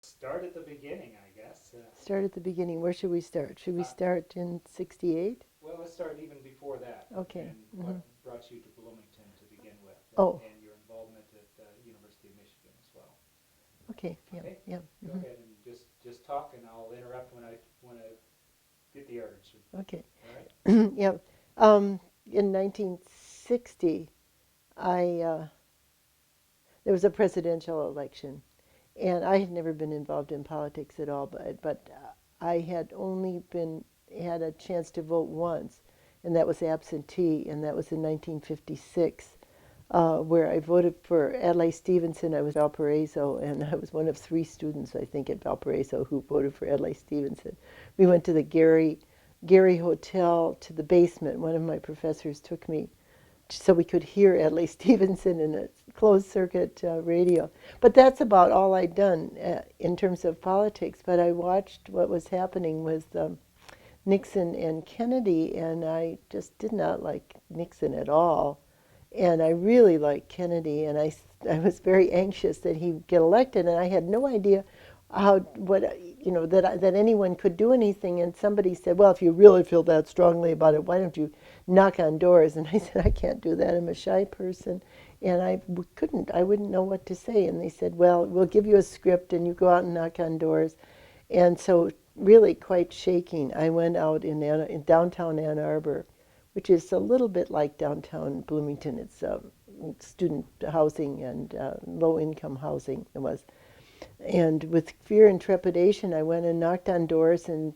Start at the beginning, I guess. Start at the beginning. Where should we start? Should we start in 68? Well, let's start even before that. Okay. And what brought you to Bloomington to begin with, Oh, and your involvement at the University of Michigan as well. okay. Yeah, Okay, yeah. go ahead and just talk, and I'll interrupt when I get the urge. Okay. All right. Yeah. In 1960, I there was a presidential election, and I had never been involved in politics at all, but I had only had a chance to vote once, and that was absentee, and that was in 1956, where I voted for Adlai Stevenson. I was at Valparaiso, and I was one of three students, I think, at Valparaiso who voted for Adlai Stevenson. We went to the Gary Hotel to the basement. One of my professors took me so we could hear Adlai Stevenson in a closed circuit radio. But that's about all I'd done in terms of politics. But I watched what was happening with Nixon and Kennedy, and I just did not like Nixon at all. And I really liked Kennedy, and I was very anxious that he get elected, and I had no idea that anyone could do anything. And somebody said, well, if you really feel that strongly about it, why don't you knock on doors? And I said, I can't do that. I'm a shy person, and I wouldn't know what to say. And they said, well, we'll give you a script, and you go out and knock on doors. And so, really quite shaking, I went out in downtown Ann Arbor, which is a little bit like downtown Bloomington. It's student housing and low-income housing, it was. And with fear and trepidation, I went and knocked on doors and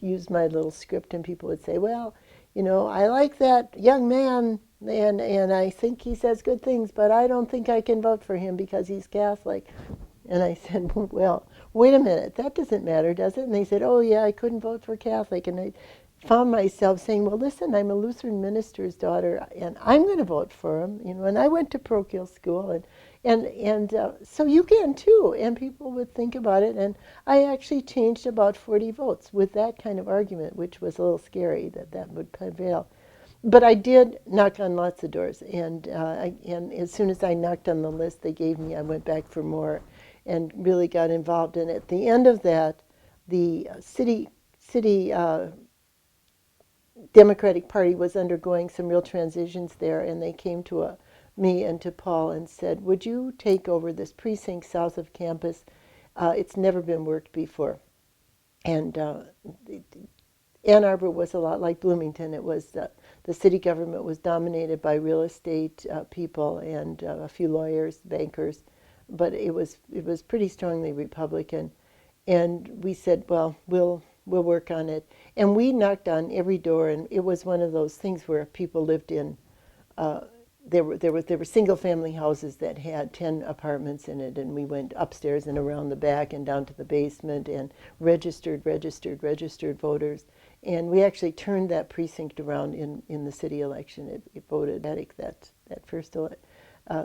used my little script, and people would say, well, I like that young man, and I think he says good things, but I don't think I can vote for him because he's Catholic. And I said, well, wait a minute, that doesn't matter, does it? And they said, oh, yeah, I couldn't vote for Catholic. And I found myself saying, well, listen, I'm a Lutheran minister's daughter, and I'm going to vote for him. And I went to parochial school, and so you can too. And people would think about it. And I actually changed about 40 votes with that kind of argument, which was a little scary that would prevail. But I did knock on lots of doors, and as soon as I knocked on the list they gave me, I went back for more, and really got involved. And at the end of that, the city Democratic Party was undergoing some real transitions there, and they came to me and to Paul and said, would you take over this precinct south of campus? It's never been worked before. And Ann Arbor was a lot like Bloomington. It was the city government was dominated by real estate people and a few lawyers, bankers, but it was pretty strongly Republican. And we said, well, we'll work on it. And we knocked on every door, and it was one of those things where people lived in. There were single family houses that had 10 apartments in it, and we went upstairs and around the back and down to the basement and registered voters. And we actually turned that precinct around in the city election. It voted that first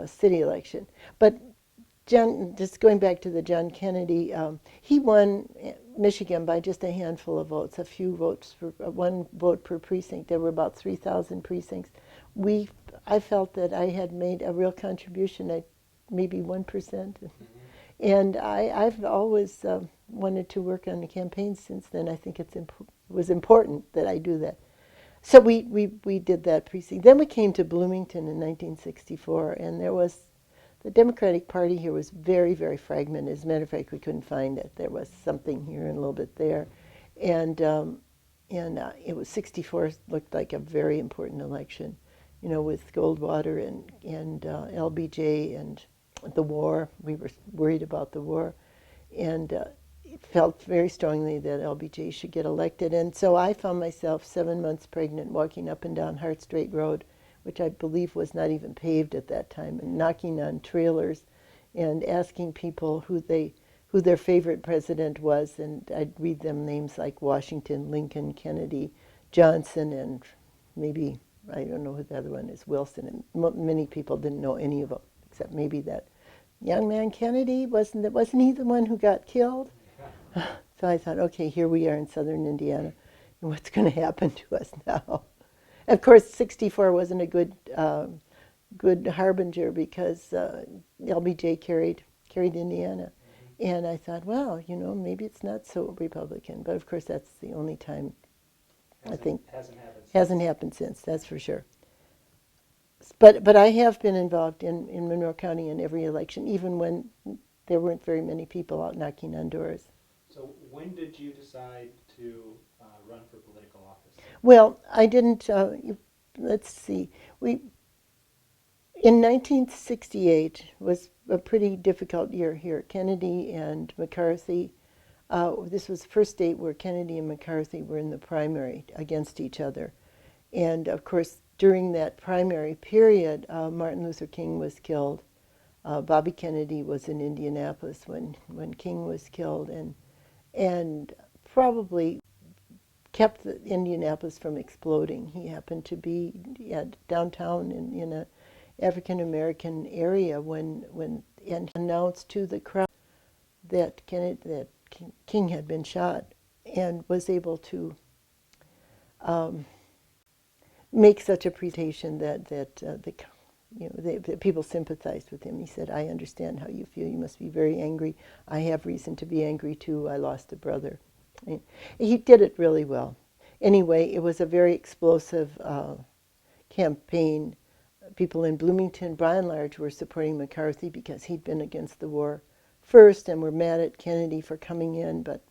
city election. But John, just going back to the John Kennedy, he won Michigan by just a handful of votes, a few votes for one vote per precinct. There were about 3,000 precincts. I felt that I had made a real contribution at maybe 1%. Mm-hmm. And I've always wanted to work on the campaign since then. I think it was important that I do that. So we did that precinct. Then we came to Bloomington in 1964, and the Democratic Party here was very, very fragmented. As a matter of fact, we couldn't find it. There was something here and a little bit there. And it was 64 looked like a very important election, with Goldwater and LBJ and the war. We were worried about the war. And it felt very strongly that LBJ should get elected. And so I found myself 7 months pregnant walking up and down Hart Strait Road, which I believe was not even paved at that time, and knocking on trailers and asking people who their favorite president was, and I'd read them names like Washington, Lincoln, Kennedy, Johnson, and maybe, I don't know who the other one is, Wilson, and many people didn't know any of them, except maybe that young man Kennedy, wasn't he the one who got killed? So I thought, okay, here we are in southern Indiana, and what's going to happen to us now? Of course, 64 wasn't a good harbinger because LBJ carried Indiana, And I thought, well, maybe it's not so Republican. But of course, that's the only time I think hasn't happened since. that's for sure. But I have been involved in Monroe County in every election, even when there weren't very many people out knocking on doors. So when did you decide to run for political office? Well, I didn't. Let's see. In 1968 was a pretty difficult year here. Kennedy and McCarthy. This was the first state where Kennedy and McCarthy were in the primary against each other. And of course, during that primary period, Martin Luther King was killed. Bobby Kennedy was in Indianapolis when King was killed, and probably kept Indianapolis from exploding. He happened to be at downtown in a African American area when and announced to the crowd that King had been shot, and was able to make such a presentation that the people sympathized with him. He said, "I understand how you feel. You must be very angry. I have reason to be angry too. I lost a brother." He did it really well. Anyway, it was a very explosive campaign. People in Bloomington, by and large, were supporting McCarthy because he'd been against the war first and were mad at Kennedy for coming in. But,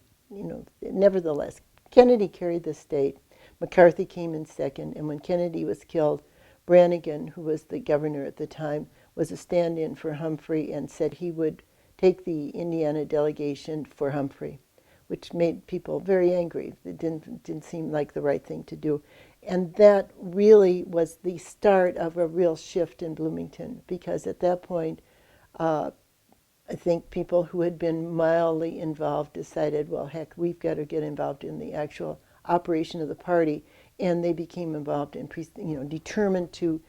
nevertheless, Kennedy carried the state. McCarthy came in second. And when Kennedy was killed, Brannigan, who was the governor at the time, was a stand-in for Humphrey and said he would take the Indiana delegation for Humphrey, which made people very angry. It didn't seem like the right thing to do. And that really was the start of a real shift in Bloomington, because at that point, I think people who had been mildly involved decided, well, heck, we've got to get involved in the actual operation of the party, and they became involved in, determined to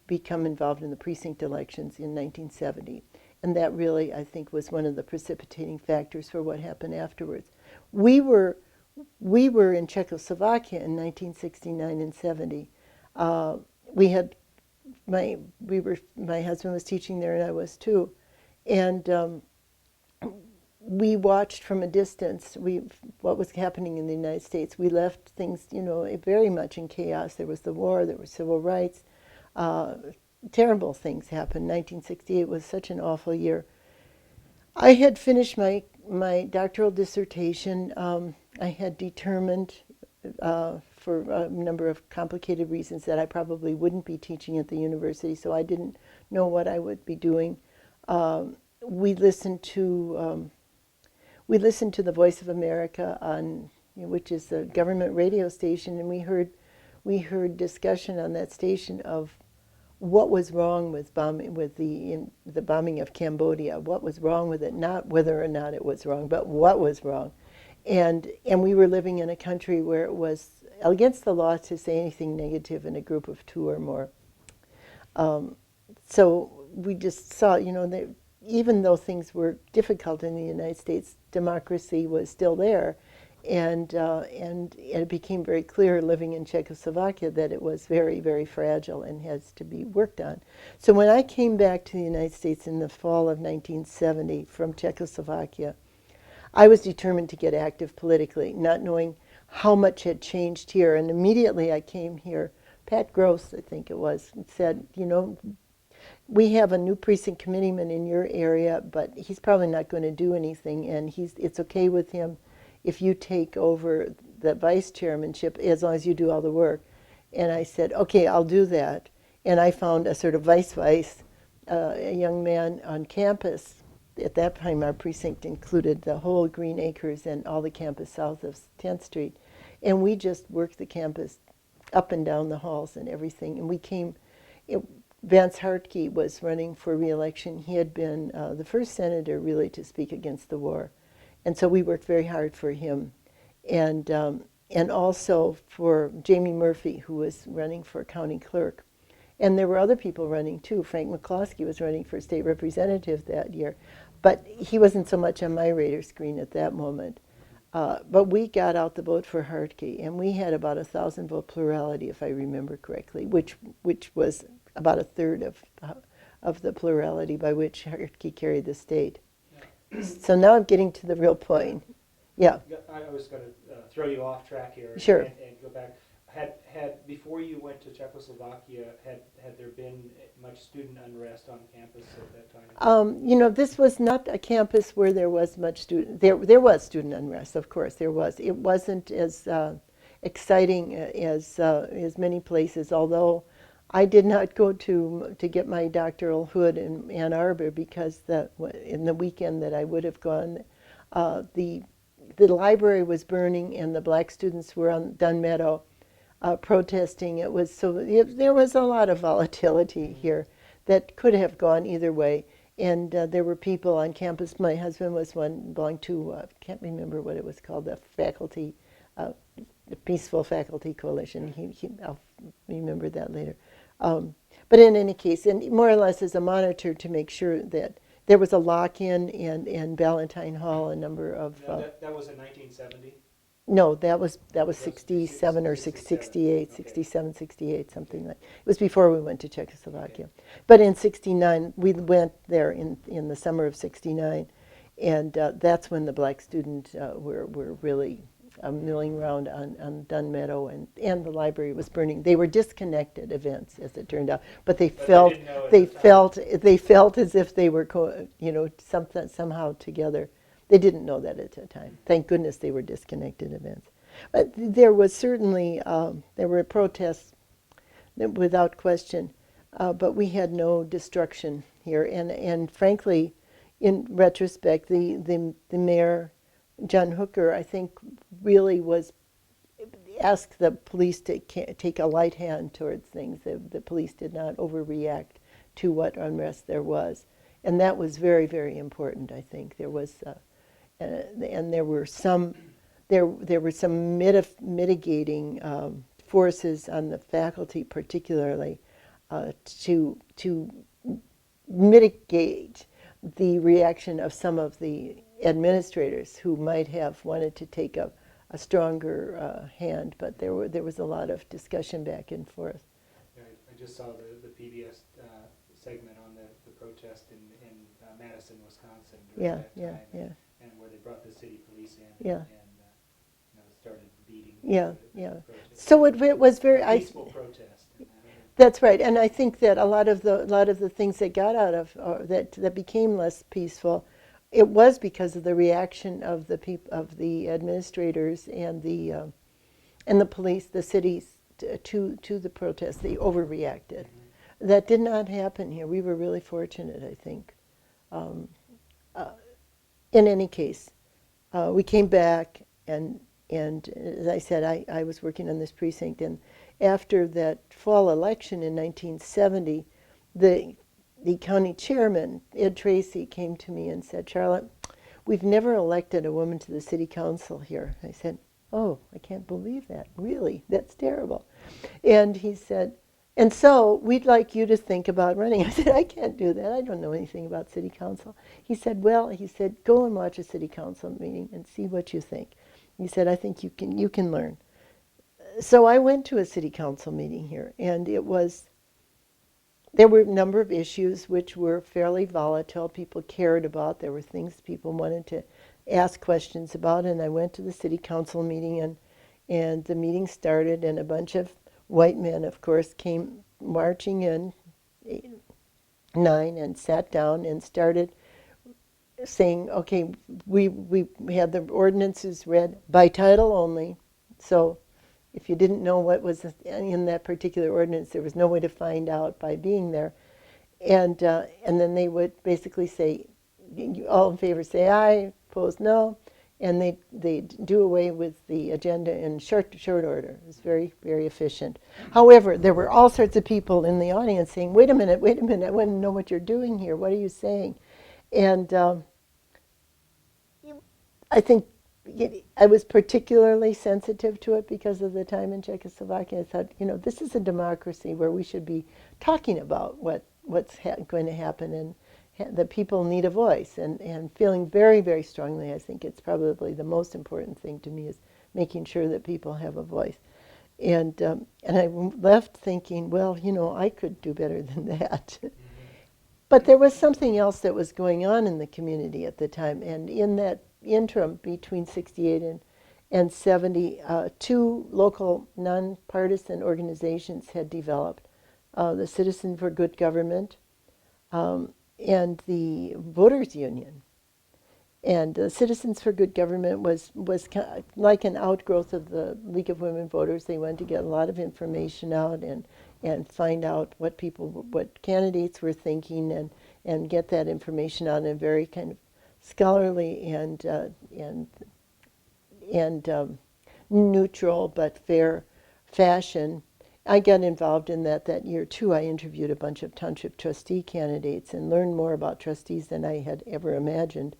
become involved in the precinct elections in 1970. And that really, I think, was one of the precipitating factors for what happened afterwards. We were in Czechoslovakia in 1969 and 70. My husband was teaching there, and I was too, and we watched from a distance what was happening in the United States. We left things, very much in chaos. There was the war, there were civil rights. Terrible things happened. 1968 was such an awful year. I had finished my doctoral dissertation. I had determined, for a number of complicated reasons, that I probably wouldn't be teaching at the university, so I didn't know what I would be doing. We listened to the Voice of America which is a government radio station, and we heard discussion on that station of what was wrong with the bombing of Cambodia. What was wrong with it? Not whether or not it was wrong, but what was wrong. And we were living in a country where it was against the law to say anything negative in a group of two or more. So we just saw, that even though things were difficult in the United States, democracy was still there. And it became very clear living in Czechoslovakia that it was very, very fragile and has to be worked on. So when I came back to the United States in the fall of 1970 from Czechoslovakia, I was determined to get active politically, not knowing how much had changed here. And immediately I came here. Pat Gross, I think it was, said, we have a new precinct committeeman in your area, but he's probably not going to do anything, and it's okay with him if you take over the vice chairmanship as long as you do all the work. And I said, okay, I'll do that. And I found a sort of vice, a young man on campus. At that time, our precinct included the whole Green Acres and all the campus south of 10th Street. And we just worked the campus up and down the halls and everything. And Vance Hartke was running for re-election. He had been the first senator really to speak against the war. And so we worked very hard for him. And also for Jamie Murphy, who was running for county clerk. And there were other people running too. Frank McCloskey was running for state representative that year. But he wasn't so much on my radar screen at that moment. But we got out the vote for Hartke, and we had about 1,000 vote plurality, if I remember correctly, which was about a third of the plurality by which Hartke carried the state. So now I'm getting to the real point. Yeah, I was going to throw you off track here Sure. and go back. Before you went to Czechoslovakia, had there been much student unrest on campus at that time? this was not a campus where there was much student. There was student unrest, of course. There was. It wasn't as exciting as many places. Although I did not go to get my doctoral hood in Ann Arbor because in the weekend that I would have gone, the library was burning and the black students were on Dunn Meadow protesting. There was a lot of volatility here that could have gone either way. And there were people on campus. My husband was one, belonged to, can't remember what it was called, the Peaceful Faculty Coalition. I'll remember that later. But in any case, and more or less as a monitor to make sure that there was a lock-in in Ballantine Hall, a number of... No, that was in 1970? No, that was 67 or 67, 68, okay. 67, 68, something like. It was before we went to Czechoslovakia. But in 69, we went there in the summer of 69, and that's when the black students were really milling around on Dunn Meadow, and the library was burning. They were disconnected events, as it turned out, but they felt as if they were somehow together. They didn't know that at the time. Thank goodness they were disconnected events. But there was certainly, there were protests without question, but we had no destruction here. And frankly, in retrospect, the mayor, John Hooker, I think really asked the police to take a light hand towards things. The police did not overreact to what unrest there was. And that was very, very important, I think. There was... and there were some mitigating forces on the faculty, particularly, to mitigate the reaction of some of the administrators who might have wanted to take a stronger hand. But there was a lot of discussion back and forth. Yeah, I just saw the PBS segment on the protest in Madison, Wisconsin during that time. Yeah. And where they brought the city police in Yeah. and started beating Yeah, the yeah. protest. So it was very Peaceful protest. That's right, and I think that a lot of the things that got out of that became less peaceful, it was because of the reaction of the administrators and the police, the cities to the protests. They overreacted. Mm-hmm. That did not happen here. We were really fortunate, I think. In any case, we came back, and as I said, I was working on this precinct, and after that fall election in 1970, the county chairman, Ed Tracy, came to me and said, "Charlotte, we've never elected a woman to the city council here." I said, "Oh, I can't believe that. Really? That's terrible." And he said, "And so we'd like you to think about running." I said, "I can't do that. I don't know anything about city council." He said, "Well," he said, "go and watch a city council meeting and see what you think." He said, "I think you can learn." So I went to a city council meeting here, and there were a number of issues which were fairly volatile, people cared about. There were things people wanted to ask questions about, and I went to the city council meeting, and the meeting started, and a bunch of white men, of course, came marching in, 9, and sat down and started saying, okay, we had the ordinances read by title only, so if you didn't know what was in that particular ordinance, there was no way to find out by being there. And then they would basically say, all in favor say aye, opposed no, and they do away with the agenda in short order. It was very, very efficient. However, there were all sorts of people in the audience saying, wait a minute, I want to know what you're doing here. What are you saying? And I think I was particularly sensitive to it because of the time in Czechoslovakia. I thought, this is a democracy where we should be talking about what's going to happen, and the people need a voice. And feeling very, very strongly, I think it's probably the most important thing to me is making sure that people have a voice. And I left thinking, well, I could do better than that. But there was something else that was going on in the community at the time, and in that interim between 68 and 70, two local nonpartisan organizations had developed, the Citizen for Good Government and the Voters Union. And Citizens for Good Government was like an outgrowth of the League of Women Voters. They wanted to get a lot of information out and find out what candidates were thinking and get that information out in a very kind of scholarly and neutral but fair fashion. I got involved in that year too. I interviewed a bunch of township trustee candidates and learned more about trustees than I had ever imagined.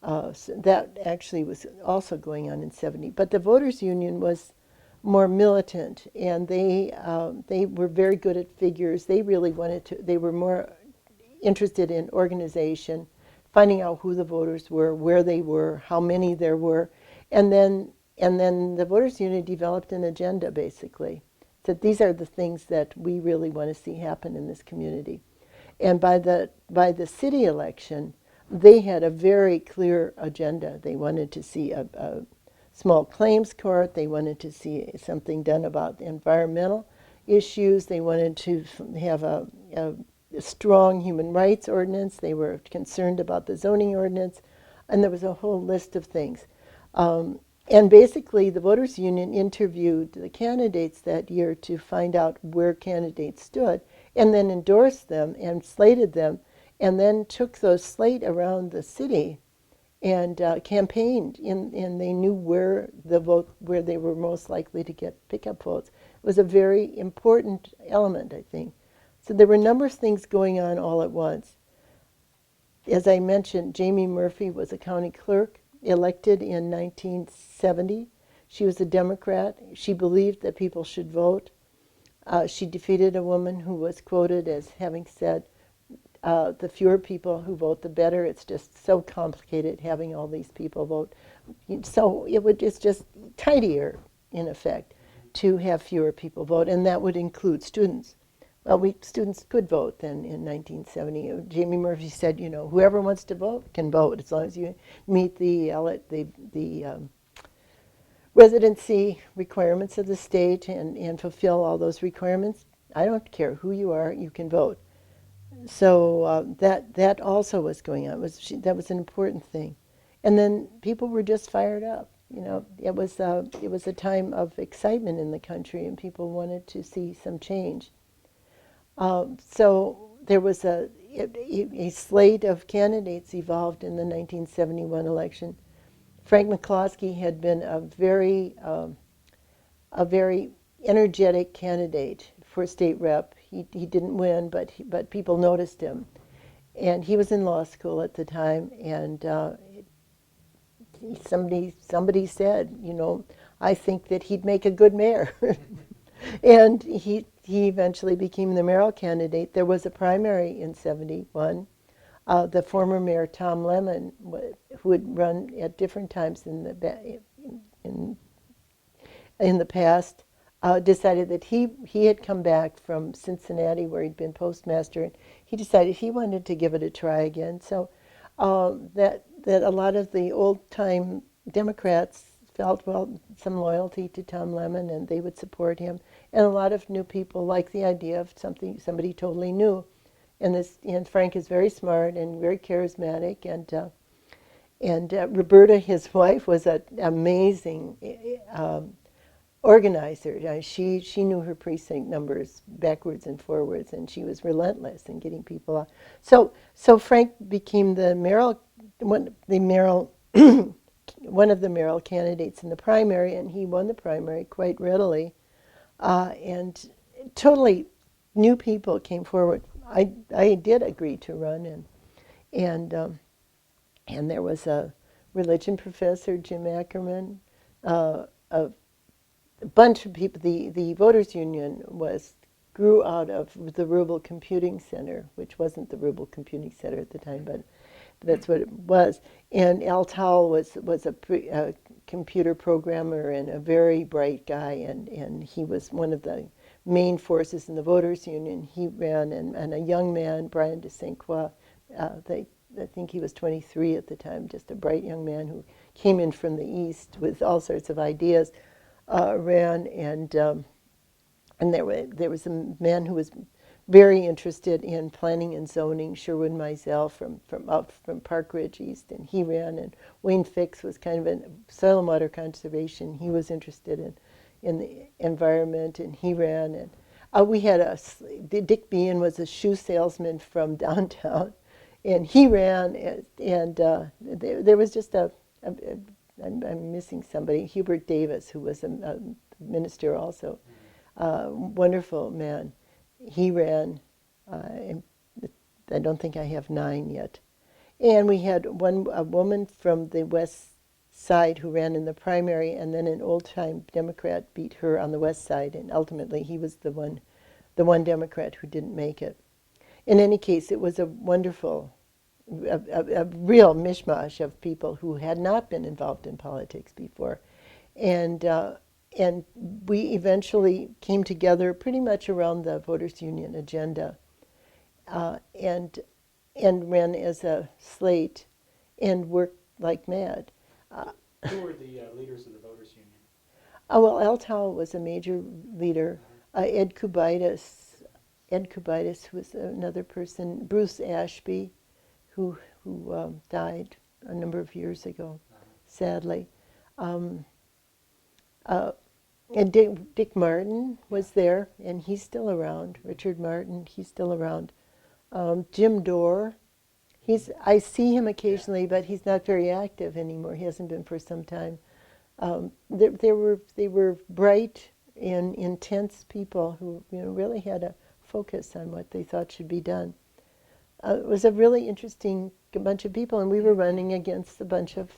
So that actually was also going on in 70. But the Voters Union was more militant, and they were very good at figures. They really they were more interested in organization, finding out who the voters were, where they were, how many there were, and then the Voters Union developed an agenda, basically, that these are the things that we really want to see happen in this community. And by the city election, they had a very clear agenda. They wanted to see a small claims court. They wanted to see something done about environmental issues. They wanted to have a strong human rights ordinance. They were concerned about the zoning ordinance. And there was a whole list of things. And basically, the Voters Union interviewed the candidates that year to find out where candidates stood, and then endorsed them and slated them, and then took those slate around the city and campaigned, and they knew where they were most likely to get pickup votes. It was a very important element, I think. So there were a number of things going on all at once. As I mentioned, Jamie Murphy was a county clerk, elected in 1970. She was a Democrat. She believed that people should vote. She defeated a woman who was quoted as having said, the fewer people who vote, the better. It's just so complicated having all these people vote. So it's just tidier, in effect, to have fewer people vote, and that would include students. Well, students could vote then in 1970. Jamie Murphy said, whoever wants to vote can vote as long as you meet the residency requirements of the state and fulfill all those requirements. I don't care who you are, you can vote. So that also was going on. That was an important thing. And then people were just fired up. It was a time of excitement in the country, and people wanted to see some change. So there was a slate of candidates evolved in the 1971 election. Frank McCloskey had been a very energetic candidate for state rep. He didn't win, but people noticed him, and he was in law school at the time. And somebody said, I think that he'd make a good mayor, and he eventually became the mayoral candidate. There was a primary in 71. The former mayor Tom Lemon, who had run at different times in the past, decided that he had come back from Cincinnati, where he'd been postmaster, and he decided he wanted to give it a try again. So that a lot of the old-time Democrats felt, some loyalty to Tom Lemon, and they would support him. And a lot of new people liked the idea of somebody totally new. And Frank is very smart and very charismatic, and Roberta, his wife, was an amazing organizer. She knew her precinct numbers backwards and forwards, and she was relentless in getting people out. So Frank became one of the mayoral candidates in the primary, and he won the primary quite readily. And totally new people came forward. I did agree to run, and there was a religion professor, Jim Ackerman, a bunch of people. The Voters Union grew out of the Rural Computing Center, which wasn't the Rural Computing Center at the time, but that's what it was. And Al Towle was a computer programmer and a very bright guy, and he was one of the main forces in the Voters Union. He ran, and a young man, Brian de St. Croix, I think he was 23 at the time, just a bright young man who came in from the East with all sorts of ideas, ran, and there was a man who was very interested in planning and zoning, Sherwood Mizell from Park Ridge East, and he ran. And Wayne Fix was kind of in soil and water conservation. He was interested in the environment, and he ran. And we had Dick Bean was a shoe salesman from downtown, and he ran. And there was just I'm missing somebody, Hubert Davis, who was a minister also, wonderful man. He ran. I don't think I have 9 yet. And we had a woman from the west side who ran in the primary, and then an old-time Democrat beat her on the west side, and ultimately he was the one Democrat who didn't make it. In any case, it was a wonderful, a real mishmash of people who had not been involved in politics before. And we eventually came together pretty much around the Voters Union agenda, and ran as a slate and worked like mad. Who were the leaders of the Voters Union? Well, Al Towle was a major leader. Ed Kubitis was another person. Bruce Ashby, who died a number of years ago, sadly. And Dick Martin was there, and he's still around. Richard Martin, he's still around. Jim Dorr, I see him occasionally, but he's not very active anymore. He hasn't been for some time. They were bright and intense people who really had a focus on what they thought should be done. It was a really interesting bunch of people, and we were running against a bunch of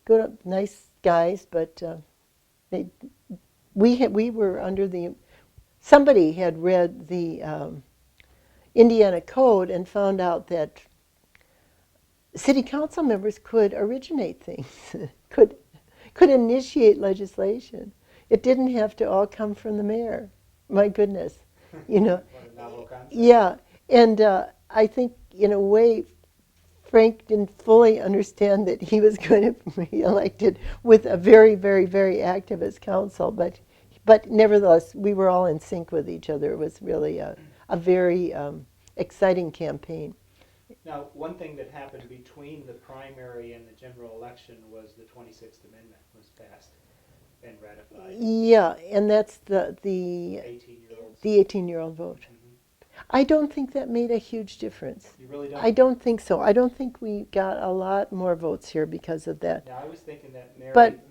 good, nice guys, but we were under somebody had read the Indiana Code and found out that city council members could originate things, could initiate legislation. It didn't have to all come from the mayor. My goodness, What a novel concept. Yeah, and I think in a way, Frank didn't fully understand that he was going to be elected with a very, very, very activist council, but nevertheless, we were all in sync with each other. It was really a very exciting campaign. Now, one thing that happened between the primary and the general election was the 26th Amendment was passed and ratified. Yeah, and that's the 18-year-olds. The 18-year-old vote. Mm-hmm. I don't think that made a huge difference. You really don't? I don't think so. I don't think we got a lot more votes here because of that. Now, I was thinking that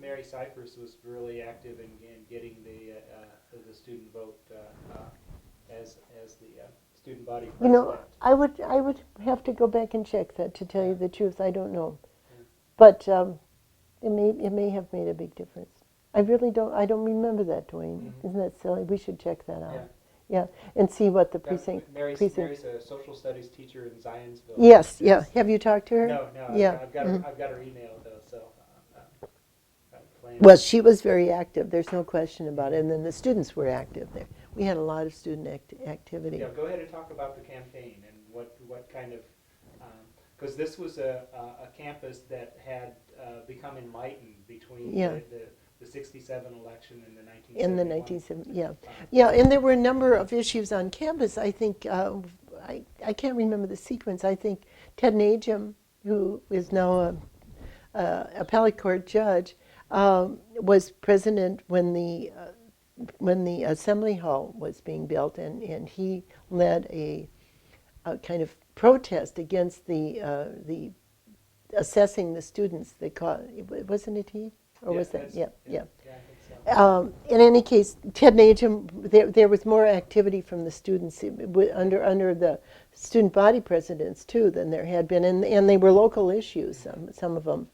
Mary Cypress was really active in getting the student vote as the student body president. I would have to go back and check that to tell you the truth. I don't know, but it may have made a big difference. I really don't. I don't remember that, Duane. Mm-hmm. Isn't that silly? We should check that out. Yeah, and see what the precinct. Mary's a social studies teacher in Zionsville. Yes, yeah. Have you talked to her? No. Yeah. I've got her email though, so. Well, she was very active. There's no question about it. And then the students were active there. We had a lot of student activity. Yeah, go ahead and talk about the campaign and what kind of, because this was a campus that had become enlightened between the 67 election and the 1971. In the 1970, yeah, and there were a number of issues on campus. I think I can't remember the sequence. I think Ted Najam, who is now a appellate court judge, was president when the assembly hall was being built, and he led a kind of protest against the assessing the students. Wasn't it he? Or was that? Yeah. I think so. In any case, Ted Najam, there was more activity from the students under the student body presidents too than there had been, and they were local issues. Some of them.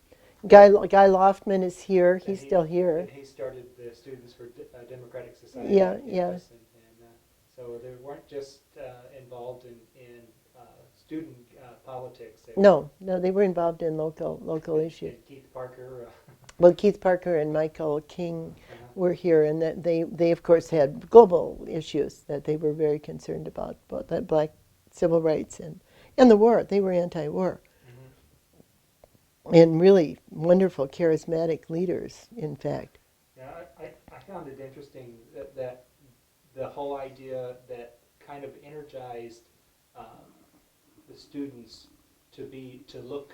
Guy Loftman is here. He's still here. And he started the Students for Democratic Society. Yeah. And so they weren't just involved in student politics. No, they were involved in local issues. And Keith Parker. Well, Keith Parker and Michael King were here, and that they of course had global issues that they were very concerned about that black civil rights and the war. They were anti-war. And really wonderful, charismatic leaders, in fact. Yeah, I found it interesting that the whole idea that kind of energized the students to look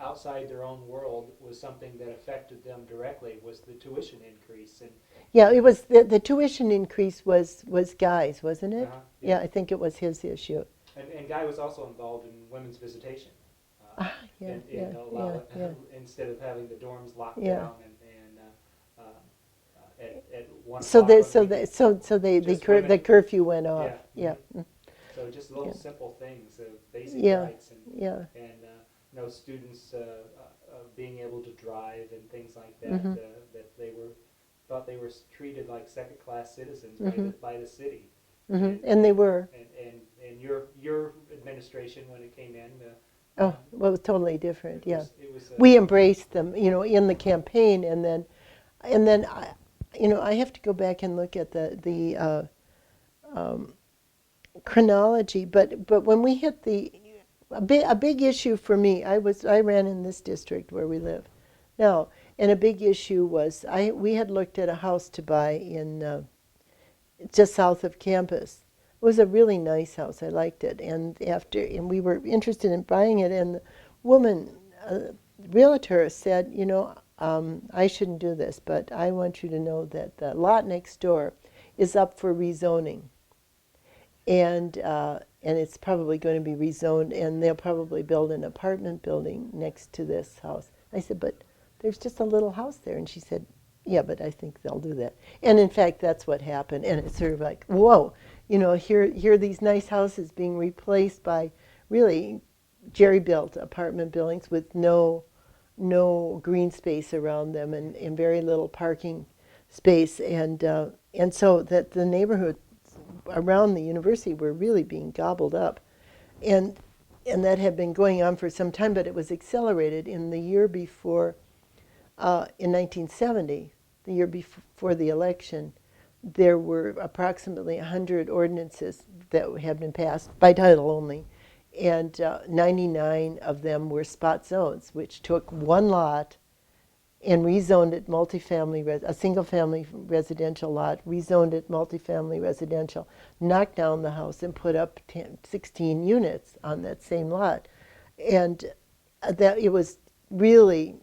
outside their own world was something that affected them directly, was the tuition increase. And yeah, it was the tuition increase was Guy's, wasn't it? yeah, I think it was his issue. And Guy was also involved in women's visitation. Instead of having the dorms locked down at 1 o'clock. The curfew went off. Yeah. So just little simple things, basic rights, and students being able to drive and things like that. That they thought they were treated like second-class citizens by the city. And they were. And your administration, when it came in. Well, it was totally different. It was, we embraced them, in the campaign, and then I have to go back and look at the chronology. But when we hit a big issue for me, I ran in this district where we live now, and a big issue was we had looked at a house to buy in just south of campus. It was a really nice house. I liked it, and we were interested in buying it. And the woman, realtor, said, I shouldn't do this, but I want you to know that the lot next door is up for rezoning, and it's probably going to be rezoned, and they'll probably build an apartment building next to this house. I said, but there's just a little house there, and she said, yeah, but I think they'll do that. And in fact, that's what happened. And it's sort of like, whoa, here are these nice houses being replaced by really jerry-built apartment buildings with no green space around them and very little parking space. And so that the neighborhood around the university were really being gobbled up. And that had been going on for some time, but it was accelerated in the year before, in 1970. The year before the election, there were approximately 100 ordinances that had been passed by title only, and 99 of them were spot zones, which took one lot and rezoned it multifamily, a single-family residential lot, rezoned it multifamily residential, knocked down the house and put up 16 units on that same lot. And that it was really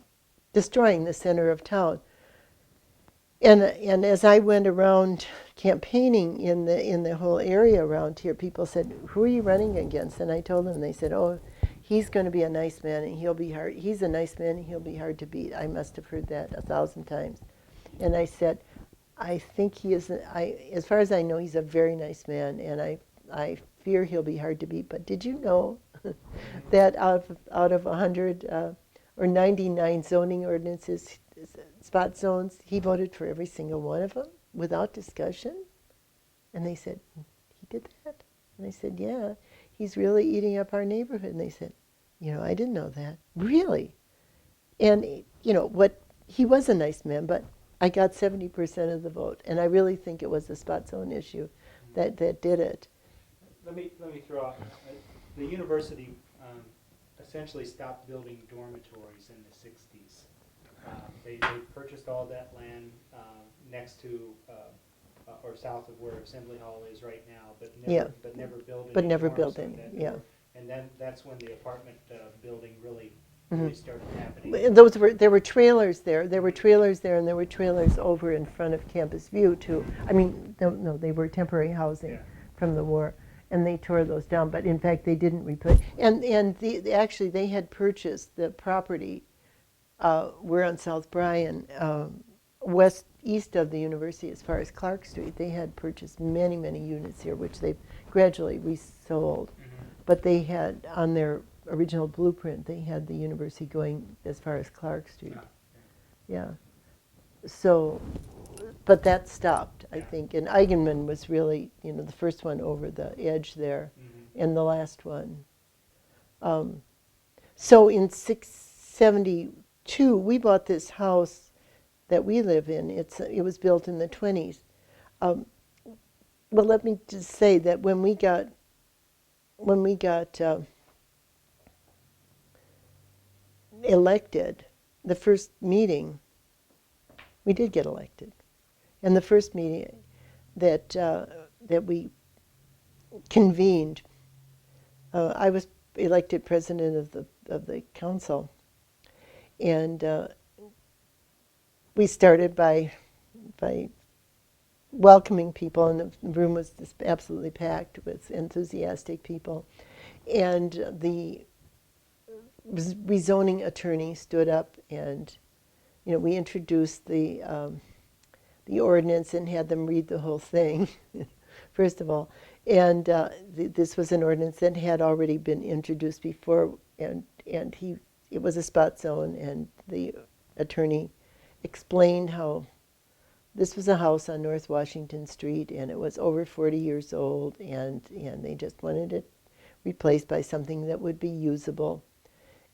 destroying the center of town. And as I went around campaigning in the whole area around here, people said, "Who are you running against?" And I told them. They said, "Oh, he's going to be a nice man, and he'll be hard. He's a nice man, and he'll be hard to beat." I must have heard that 1,000 times. And I said, "I think he is. As far as I know, he's a very nice man, and I fear he'll be hard to beat. But did you know that out of 100 or 99 zoning ordinances?" Spot zones, he voted for every single one of them without discussion? And they said, "He did that?" And I said, "Yeah, he's really eating up our neighborhood." And they said, "I didn't know that." Really? And, he was a nice man, but I got 70% of the vote. And I really think it was the spot zone issue that did it. Let me throw out, the university essentially stopped building dormitories in the 60s. They purchased all that land next to or south of where Assembly Hall is right now, but never built it. But never built it. Yeah. And then that's when the apartment building really started happening. There were trailers there. There were trailers there, and there were trailers over in front of Campus View too. I mean, no, they were temporary housing from the war, and they tore those down. But in fact, they didn't replace. And actually, they had purchased the property. We're on South Bryan, east of the university, as far as Clark Street. They had purchased many, many units here, which they've gradually resold. But they had, on their original blueprint, they had the university going as far as Clark Street. Yeah. So, but that stopped, I think. And Eigenmann was really, the first one over the edge there, and the last one. So in 672, we bought this house that we live in. It was built in the 20s. Well, let me just say that when we got elected, the first meeting, we did get elected, and the first meeting that we convened, I was elected president of the council, and we started by welcoming people, and the room was just absolutely packed with enthusiastic people, and the rezoning attorney stood up, and we introduced the ordinance and had them read the whole thing first of all, and this was an ordinance that had already been introduced before, and it was a spot zone, and the attorney explained how this was a house on North Washington Street, and it was over 40 years old, and they just wanted it replaced by something that would be usable,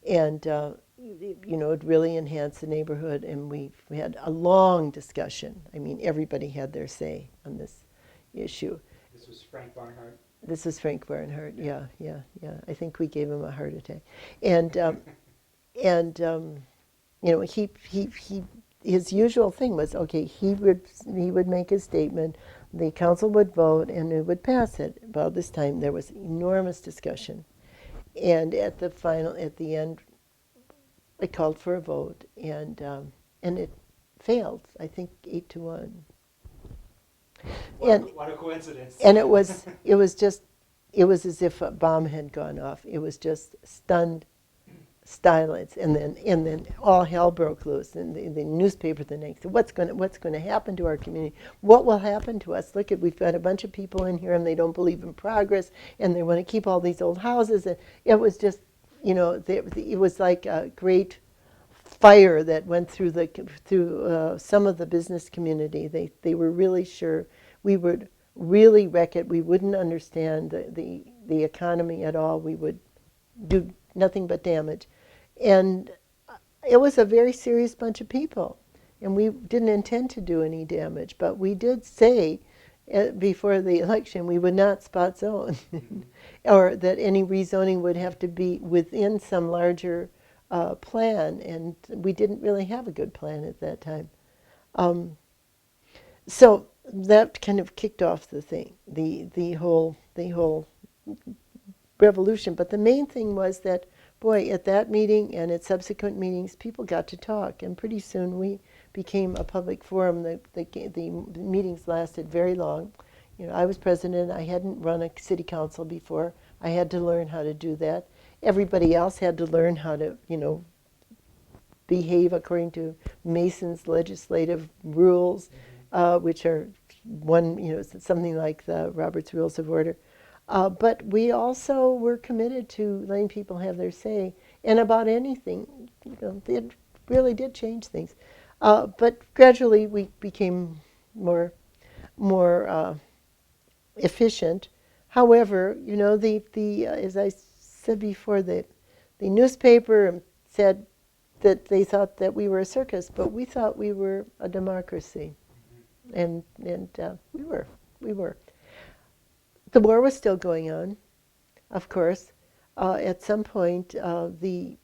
and it really enhanced the neighborhood. And we had a long discussion. I mean, everybody had their say on this issue. This was Frank Barnhart? This was Frank Barnhart, yeah. I think we gave him a heart attack. And his usual thing was, okay, he would make his statement, the council would vote, and it would pass it. Well, this time there was enormous discussion, and at the end, I called for a vote, and it failed. I think 8-1. What a coincidence! And it was as if a bomb had gone off. It was just stunned silence, and then all hell broke loose. And the newspaper the next day, what's going to happen to our community? What will happen to us? Look, we've got a bunch of people in here, and they don't believe in progress, and they want to keep all these old houses. And it was just, it was like a great fire that went through some of the business community. They were really sure we would really wreck it. We wouldn't understand the economy at all. We would do nothing but damage. And it was a very serious bunch of people, and we didn't intend to do any damage, but we did say before the election we would not spot zone, or that any rezoning would have to be within some larger plan, and we didn't really have a good plan at that time. So that kind of kicked off the thing, the whole revolution. But the main thing was that, boy, at that meeting and at subsequent meetings, people got to talk, and pretty soon we became a public forum. The meetings lasted very long. I was president. I hadn't run a city council before. I had to learn how to do that. Everybody else had to learn how to, behave according to Mason's legislative rules, which are something like the Robert's Rules of Order. But we also were committed to letting people have their say, and about anything. It really did change things. But gradually we became more efficient. However, as I said before, the newspaper said that they thought that we were a circus, but we thought we were a democracy, and we were. The war was still going on, of course. At some point, and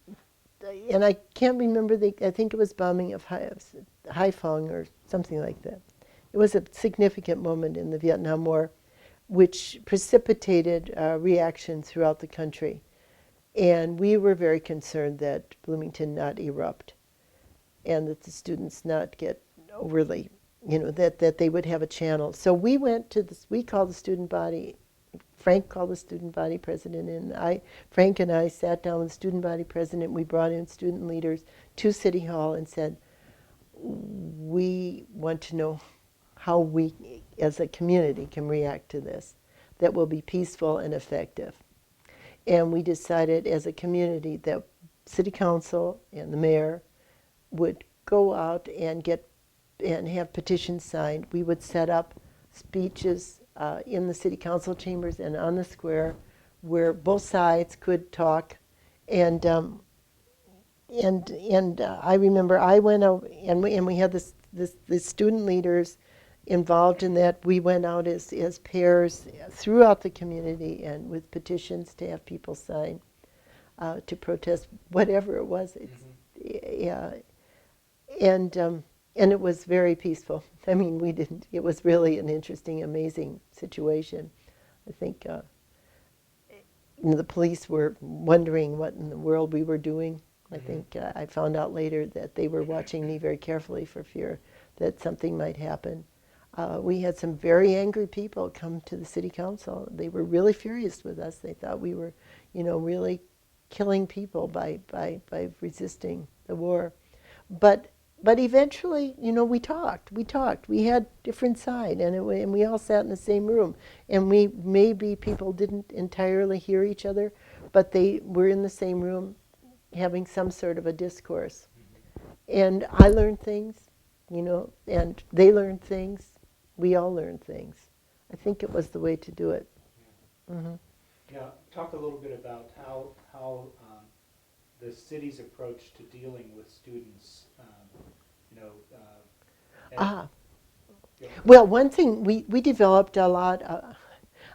I can't remember, I think it was bombing of Haiphong or something like that. It was a significant moment in the Vietnam War, which precipitated reaction throughout the country. And we were very concerned that Bloomington not erupt, and that the students not get overly, that they would have a channel. So we went to we called the student body. Frank called the student body president, and Frank and I sat down with the student body president. We brought in student leaders to City Hall and said, we want to know how we, as a community, can react to this that will be peaceful and effective. And we decided as a community that City Council and the mayor would go out and have petitions signed. We would set up speeches in the City Council chambers and on the square where both sides could talk, and I remember I went out, and we had the student leaders involved in that. We went out as pairs throughout the community and with petitions to have people sign to protest whatever it was. Yeah, and it was very peaceful. I mean, we didn't. It was really an interesting, amazing situation. I think the police were wondering what in the world we were doing. I think I found out later that they were watching me very carefully for fear that something might happen. We had some very angry people come to the city council. They were really furious with us. They thought we were, really killing people by resisting the war. But eventually, we talked. We had different side, and we all sat in the same room. And maybe people didn't entirely hear each other, but they were in the same room having some sort of a discourse. And I learned things, and they learned things. We all learned things. I think it was the way to do it. Mm-hmm. Now, talk a little bit about how the city's approach to dealing with students, Well, one thing we developed a lot.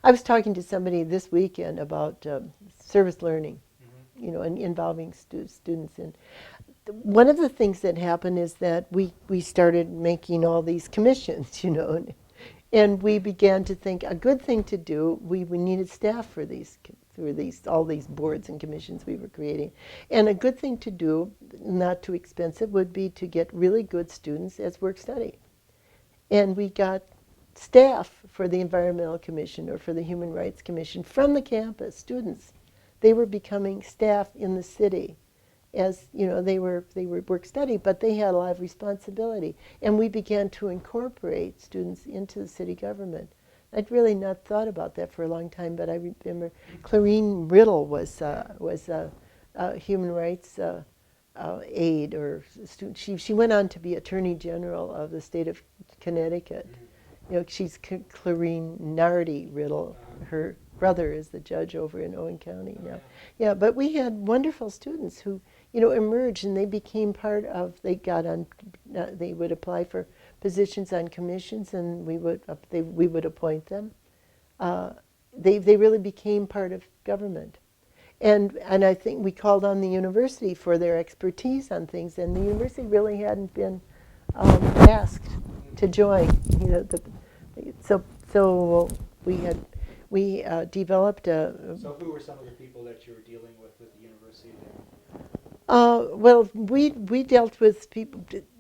I was talking to somebody this weekend about service learning, and involving students. And one of the things that happened is that we started making all these commissions, and we began to think a good thing to do. We needed staff for all these boards and commissions we were creating, and a good thing to do, not too expensive, would be to get really good students as work study. And we got staff for the Environmental Commission or for the Human Rights Commission from the campus, students. They were becoming staff in the city as, they were work study, but they had a lot of responsibility. And we began to incorporate students into the city government. I'd really not thought about that for a long time, but I remember Clarine Riddle was a human rights aide or student. She went on to be Attorney General of the state of Connecticut. She's Clarine Nardi Riddle. Her brother is the judge over in Owen County now. Yeah, but we had wonderful students who, emerged, and they became part of. They got on. They would apply for positions on commissions, and we would appoint them. They really became part of government. And I think we called on the university for their expertise on things, and the university really hadn't been asked to join. So we developed a. So who were some of the people that you were dealing with the university there? Well, we dealt with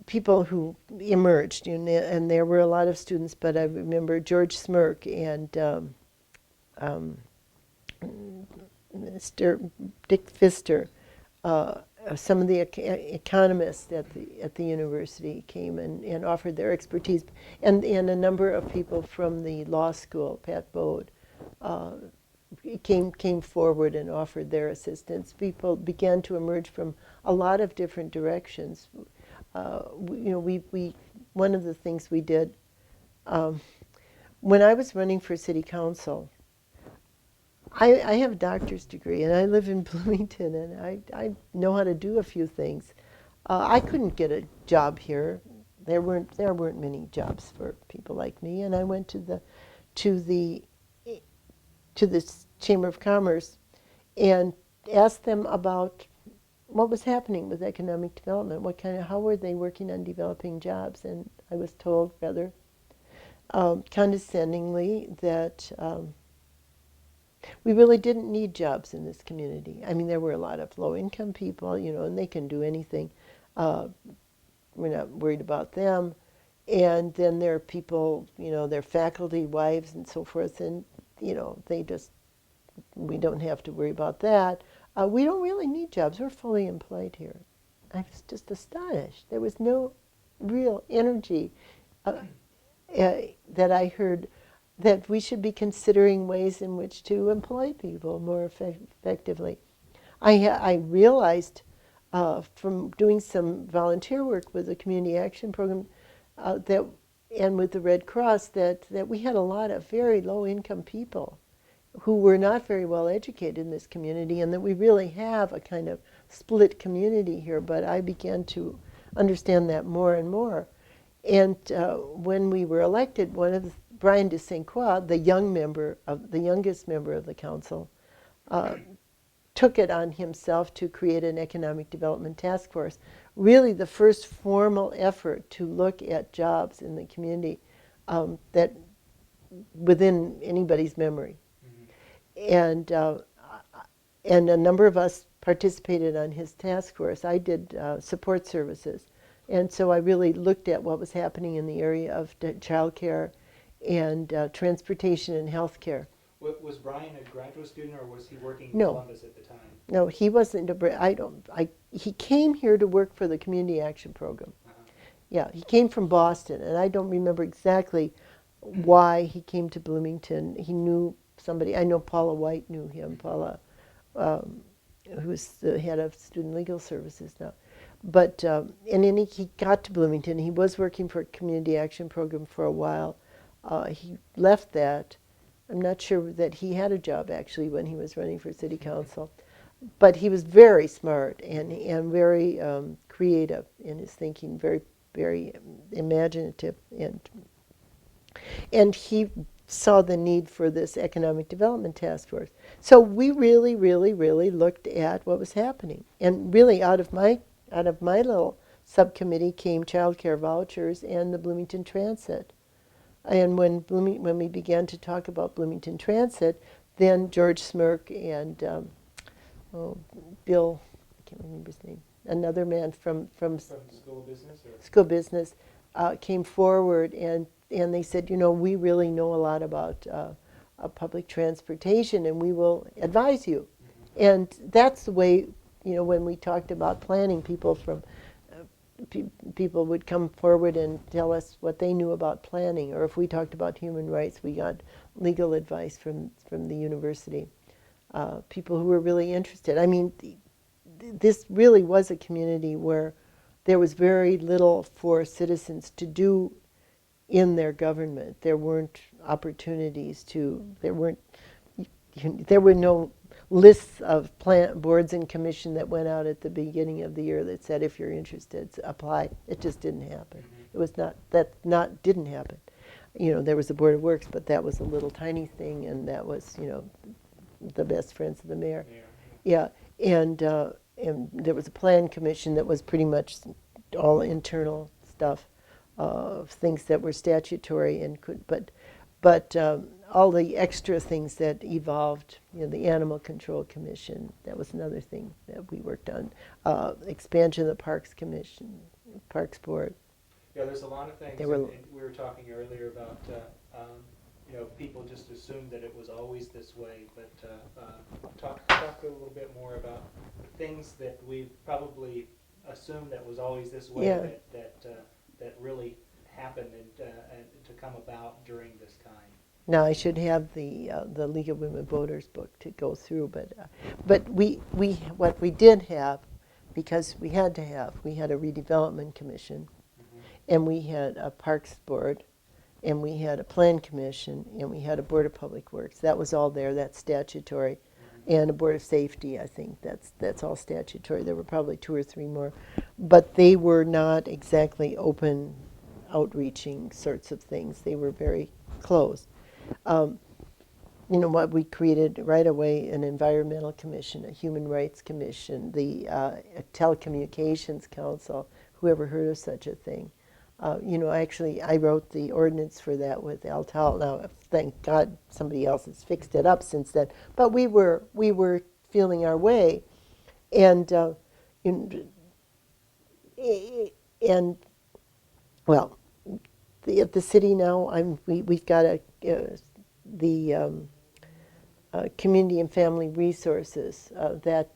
people who emerged, and there were a lot of students. But I remember George Smirk and Mr. Dick Pfister, some of the economists at the university came and offered their expertise, and a number of people from the law school, Pat Bode, came forward and offered their assistance. People began to emerge from a lot of different directions. One of the things we did when I was running for city council. I have a doctor's degree, and I live in Bloomington, and I know how to do a few things. I couldn't get a job here. There weren't many jobs for people like me, and I went to the Chamber of Commerce and asked them about what was happening with economic development. How were they working on developing jobs? And I was told rather condescendingly that. We really didn't need jobs in this community. I mean, there were a lot of low-income people, and they can do anything. We're not worried about them. And then there are people, their faculty, wives, and so forth, and, we don't have to worry about that. We don't really need jobs. We're fully employed here. I was just astonished. There was no real energy that I heard that we should be considering ways in which to employ people more effectively. I realized from doing some volunteer work with the Community Action Program and with the Red Cross that we had a lot of very low-income people who were not very well educated in this community, and that we really have a kind of split community here. But I began to understand that more and more. And when we were elected, Brian de St. Croix, the youngest member of the council, took it on himself to create an economic development task force, really the first formal effort to look at jobs in the community that within anybody's memory. Mm-hmm. And a number of us participated on his task force. I did support services, and so I really looked at what was happening in the area of child care and transportation and health care. Was Brian a graduate student, or was he working in No. Columbus at the time? No, he wasn't he came here to work for the Community Action Program. Uh-huh. Yeah, he came from Boston, and I don't remember exactly why he came to Bloomington. He knew somebody. I know Paula White knew him. Paula, who's the head of Student Legal Services now. But and then he got to Bloomington. He was working for a Community Action Program for a while. He left that. I'm not sure that he had a job actually when he was running for city council, but he was very smart and very creative in his thinking, very, very imaginative, and he saw the need for this economic development task force. So we really, really, really looked at what was happening, and really out of my little subcommittee came child care vouchers and the Bloomington Transit. And when we began to talk about Bloomington Transit, then George Smirk and Bill, I can't remember his name, another man from School of Business? Or? School of Business, came forward and they said, we really know a lot about public transportation, and we will advise you. Mm-hmm. And that's the way, when we talked about planning, people would come forward and tell us what they knew about planning, or if we talked about human rights, we got legal advice from the university. People who were really interested. I mean, this really was a community where there was very little for citizens to do in their government. There weren't opportunities there were no lists of boards and commission that went out at the beginning of the year that said, if you're interested, apply. It just didn't happen. Mm-hmm. Didn't happen. There was a Board of Works, but that was a little tiny thing, and that was, the best friends of the mayor. Yeah. And there was a plan commission that was pretty much all internal stuff, things that were statutory and but all the extra things that evolved, the Animal Control Commission, that was another thing that we worked on. Expansion of the Parks Commission, Parks Board. Yeah, there's a lot of things. And we were talking earlier about, people just assumed that it was always this way, but talk a little bit more about the things that we probably assumed that was always this way, yeah. that really happened and to come about during this time. Now I should have the League of Women Voters book to go through, but what we did have, because we had a redevelopment commission, mm-hmm. and we had a Parks Board, and we had a Plan Commission, and we had a Board of Public Works. That was all there. That's statutory, mm-hmm. and a Board of Safety. I think that's all statutory. There were probably 2 or 3 more, but they were not exactly open, outreaching sorts of things. They were very closed. What we created right away, an environmental commission, a human rights commission, the telecommunications council. Whoever heard of such a thing? I wrote the ordinance for that with Al Towle. Now, thank God somebody else has fixed it up since then. But we were feeling our way, and at the city now, we've got the community and family resources that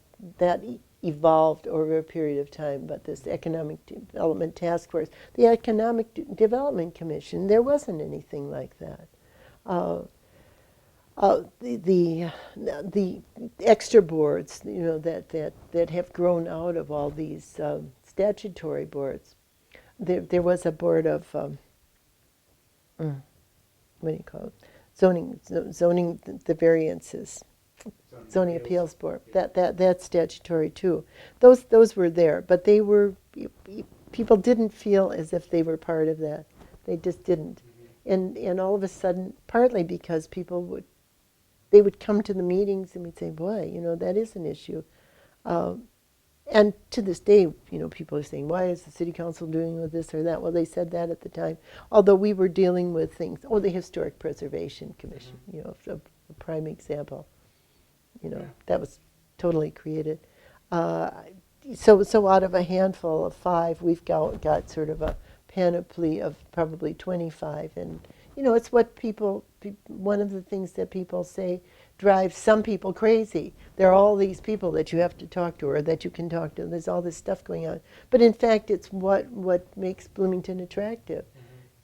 evolved over a period of time. But this economic development task force, the economic development commission, there wasn't anything like that. The extra boards, that have grown out of all these statutory boards. There was a board of what do you call it? zoning the variances. Zoning Appeals Board. Yeah. That's statutory too. Those were there, but they were people didn't feel as if they were part of that. They just didn't. And all of a sudden, partly because they would come to the meetings and we'd say, boy, that is an issue. And to this day, people are saying, why is the city council doing with this or that? Well, they said that at the time. Although we were dealing with things, the Historic Preservation Commission, a prime example. That was totally created. So out of a handful of 5, we've got sort of a panoply of probably 25. And, it's what one of the things that people say drives some people crazy. There are all these people that you have to talk to or that you can talk to. There's all this stuff going on. But in fact, it's what makes Bloomington attractive.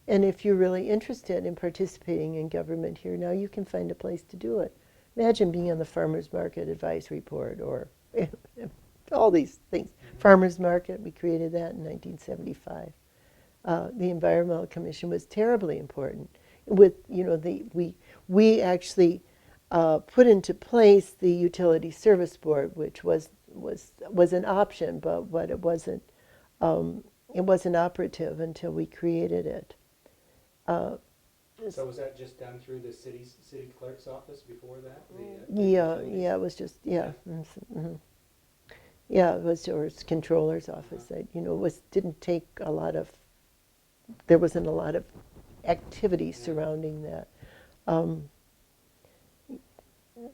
And if you're really interested in participating in government here, now you can find a place to do it. Imagine being on the Farmers Market Advisory Board or all these things. Farmers Market, we created that in 1975. The Environmental Commission was terribly important. We actually put into place the Utility Service Board, which was an option, but it wasn't operative until we created it. So was that just done through the city clerk's office before that? It was just, yeah. Mm-hmm. Yeah, it was, or its controller's office. Didn't take a lot of, there wasn't a lot of activity surrounding that.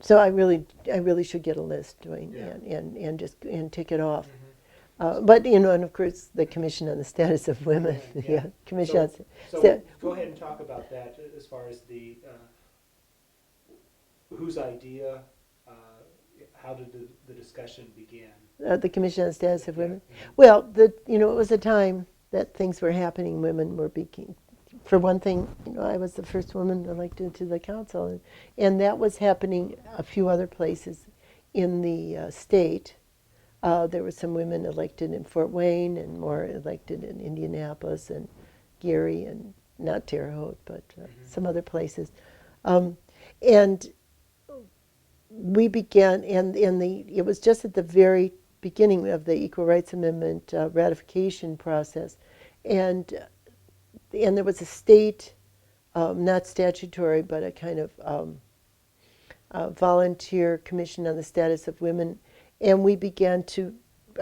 So I really should get a list, Duane, and tick it off. But and of course the Commission on the Status of Women, Commission. So go ahead and talk about that as far as the whose idea. How did the discussion begin? The Commission on the Status of Women. Well, it was a time that things were happening. Women were for one thing, I was the first woman elected to the council, and that was happening a few other places in the state. There were some women elected in Fort Wayne and more elected in Indianapolis and Gary and not Terre Haute, but some other places. And we began, it was just at the very beginning of the Equal Rights Amendment ratification process, and there was a state, not statutory, but a kind of volunteer commission on the status of women. And we began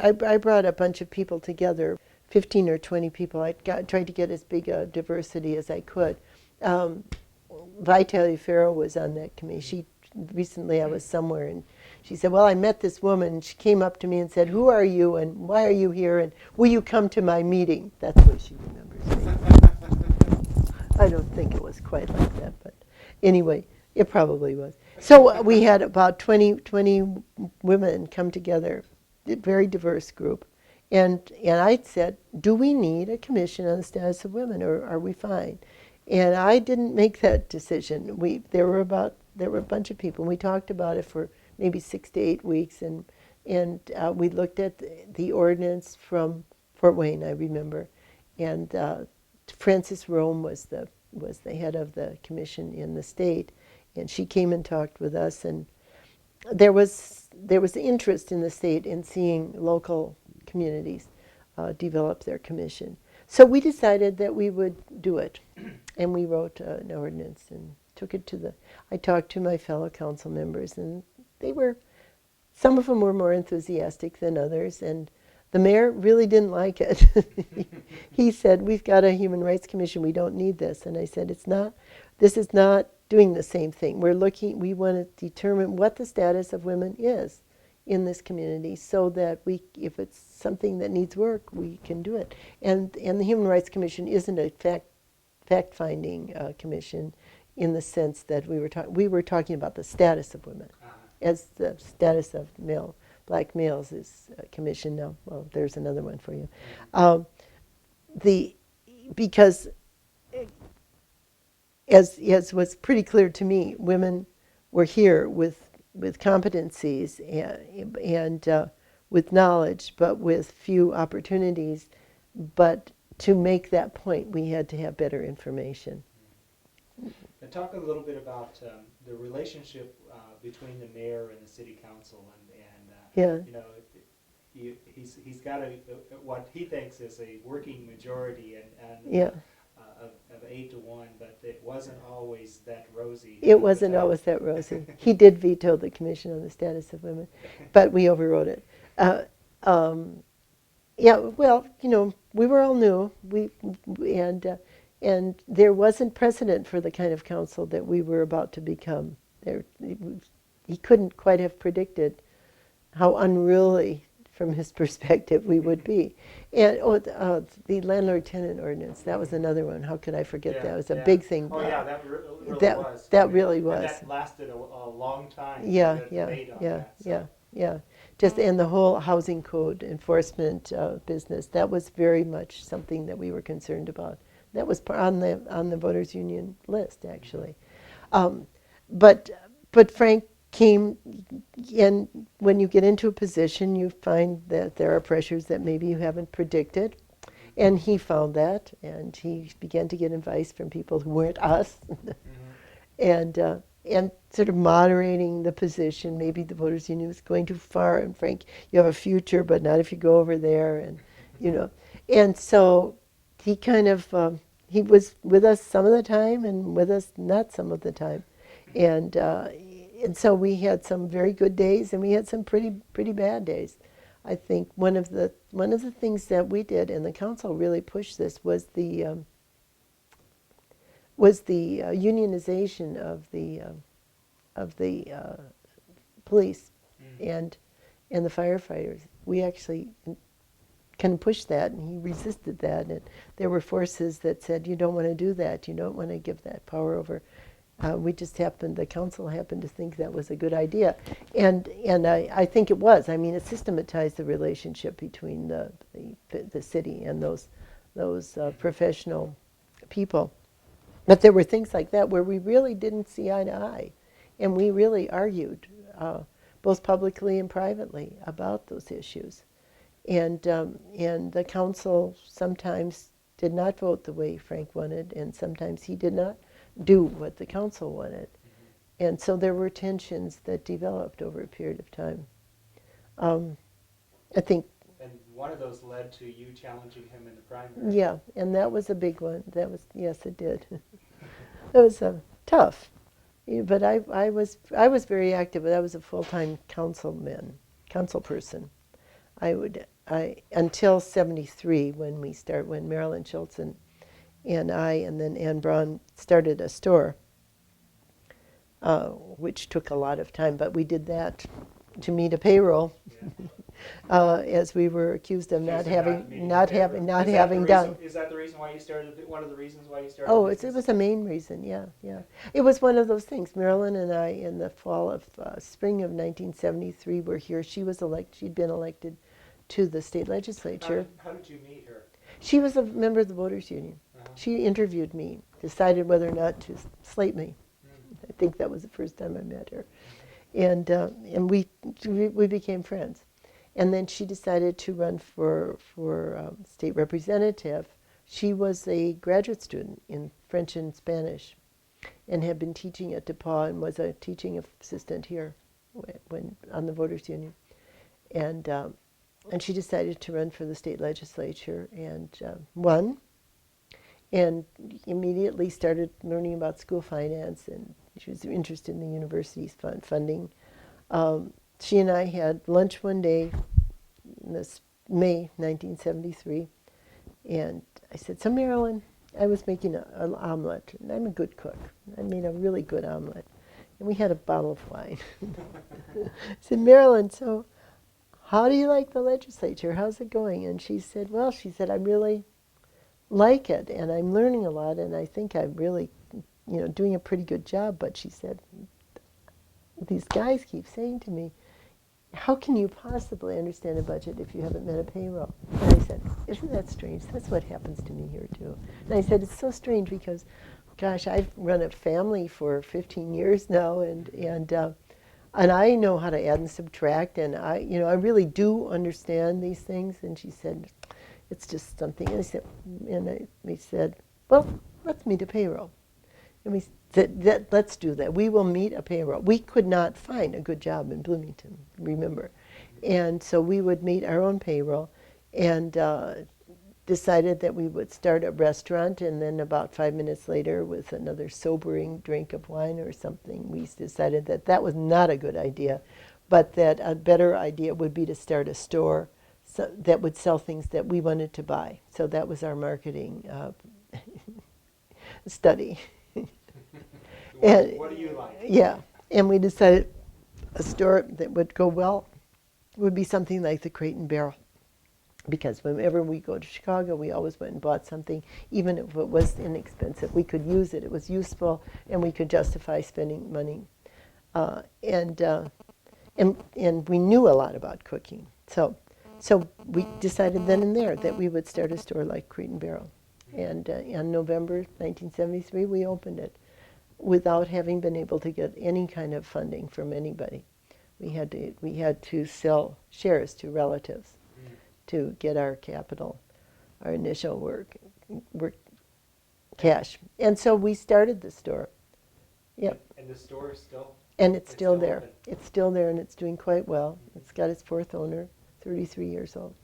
I brought a bunch of people together, 15 or 20 people. I tried to get as big a diversity as I could. Vitaly Farrow was on that committee. Recently I was somewhere and she said, well, I met this woman. She came up to me and said, who are you and why are you here and will you come to my meeting? That's what she remembers me. I don't think it was quite like that, but anyway, it probably was. So we had about 20 women come together, a very diverse group. And I said, do we need a commission on the status of women or are we fine? And I didn't make that decision. There were a bunch of people. We talked about it for maybe 6 to 8 weeks, and we looked at the ordinance from Fort Wayne, I remember, and Frances Rome was the head of the commission in the state, and she came and talked with us, and there was interest in the state in seeing local communities develop their commission. So we decided that we would do it, and we wrote an ordinance and took it I talked to my fellow council members, and some of them were more enthusiastic than others, and the mayor really didn't like it. He said, we've got a Human Rights Commission, we don't need this. And I said, this is not doing the same thing. We want to determine what the status of women is in this community so that if it's something that needs work, we can do it. And the Human Rights Commission isn't a fact-finding commission in the sense that we were talking about the status of women as the status of black males is a commission now. Well, there's another one for you. Because as was pretty clear to me, women were here with competencies and with knowledge, but with few opportunities. But to make that point, we had to have better information. talk a little bit about the relationship between the mayor and the city council, and you know, he's got what he thinks is a working majority, and of 8-1, but it wasn't always that rosy. It wasn't always that rosy. He did veto the Commission on the Status of Women, but we overrode it. Yeah, well, you know, we were all new, and there wasn't precedent for the kind of council that we were about to become. He couldn't quite have predicted how unruly, from his perspective, we would be. And the landlord-tenant ordinance, that was another one. How could I forget that? It was a big thing. Oh, yeah, that really was. That really was. And that lasted a long time. Yeah. Just and the whole housing code enforcement business, that was very much something that we were concerned about. That was on the voters' union list, actually. But Frank came, and when you get into a position, you find that there are pressures that maybe you haven't predicted, and he found that, and he began to get advice from people who weren't us, and sort of moderating the position. Maybe the voters' union was going too far, and Frank, you have a future, but not if you go over there, and you know, and so he kind of he was with us some of the time, and with us not some of the time, and so we had some very good days, and we had some pretty bad days. I think one of the things that we did, and the council really pushed this, was the unionization of the police and the firefighters. We actually kind of pushed that, and he resisted that. And there were forces that said, "You don't want to do that. You don't want to give that power over." The council happened to think that was a good idea, and I think it was. I mean, it systematized the relationship between the city and those professional people. But there were things like that where we really didn't see eye to eye, and we really argued, both publicly and privately, about those issues. And the council sometimes did not vote the way Frank wanted, and sometimes he did not do what the council wanted. And so there were tensions that developed over a period of time. I think. And one of those led to you challenging him in the primary. Yeah, and that was a big one. Yes, it did. It was tough, but I was very active. I was a full-time council person. Until '73 when Marilyn Schultz and I and then Ann Braun started a store, which took a lot of time, but we did that to meet a payroll, as we were accused of not having done. Is that the reason why you started? One of the reasons why you started? Oh, it was a main reason. Yeah. It was one of those things. Marilyn and I, in the spring of 1973, were here. She was elected. She'd been elected to the state legislature. How did you meet her? She was a member of the voters' union. She interviewed me, decided whether or not to slate me. I think that was the first time I met her, and we became friends. And then she decided to run for state representative. She was a graduate student in French and Spanish, and had been teaching at DePauw and was a teaching assistant here when on the voters' union, and she decided to run for the state legislature and won. And immediately started learning about school finance, and she was interested in the university's funding. She and I had lunch one day in this May 1973, and I said, "So Marilyn, I was making an omelet, and I'm a good cook. I made a really good omelet, and we had a bottle of wine." I said, "Marilyn, so how do you like the legislature? How's it going?" And she said, "I really like it, and I'm learning a lot, and I think I'm really, doing a pretty good job." But she said, "These guys keep saying to me, how can you possibly understand a budget if you haven't met a payroll?" And I said, "Isn't that strange? That's what happens to me here too." And I said, "It's so strange because, gosh, I've run a family for 15 years now, and I know how to add and subtract, and I really do understand these things." And she said, "It's just something." And we said, "Well, let's meet a payroll." And we let's do that. We will meet a payroll. We could not find a good job in Bloomington, remember. And so we would meet our own payroll and decided that we would start a restaurant, and then about 5 minutes later, with another sobering drink of wine or something, we decided that that was not a good idea, but that a better idea would be to start a store that would sell things that we wanted to buy. So that was our marketing study. What do you like? Yeah, and we decided a store that would go well would be something like the Crate and Barrel. Because whenever we go to Chicago, we always went and bought something, even if it was inexpensive. We could use it, it was useful, and we could justify spending money. And we knew a lot about cooking. So we decided then and there that we would start a store like Crate and Barrel. And in November 1973, we opened it without having been able to get any kind of funding from anybody. We had to sell shares to relatives to get our capital, our initial work cash. And so we started the store. Yep. And the store is still? And it's still there. Open. It's still there, and it's doing quite well. It's got its fourth owner, 33 years old.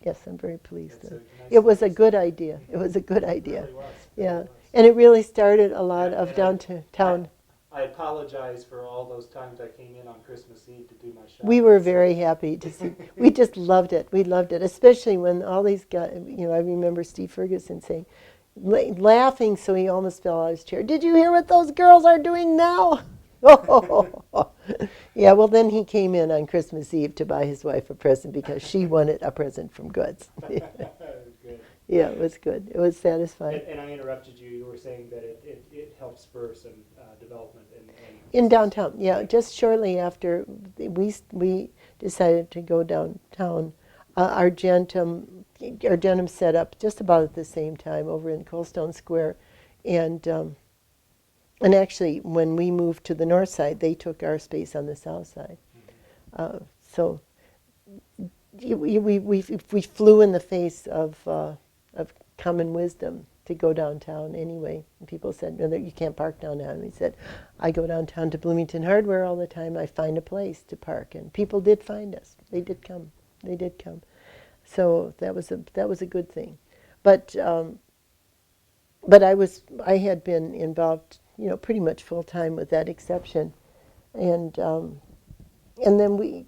Yes, I'm very pleased. Nice It was a good idea. It was a good idea. It really was. Yeah. Really was. And it really started a lot And- of and downtown. I apologize for all those times I came in on Christmas Eve to do my shopping. We were very happy to see. We just loved it. We loved it, especially when all these guys. I remember Steve Ferguson saying, laughing so he almost fell out of his chair. Did you hear what those girls are doing now? Oh, yeah. Well, then he came in on Christmas Eve to buy his wife a present because she wanted a present from Goods. Good. Yeah, it was good. It was satisfying. And I interrupted you. You were saying that it helped spur some development In downtown, yeah. Just shortly after we decided to go downtown, our Argentum set up just about at the same time over in Coldstone Square, and actually when we moved to the north side, they took our space on the south side. So we flew in the face of common wisdom to go downtown anyway. And people said, no, you can't park downtown. And we said, I go downtown to Bloomington Hardware all the time. I find a place to park. And people did find us. They did come. They did come. So that was a good thing. But I had been involved, pretty much full time with that exception. And then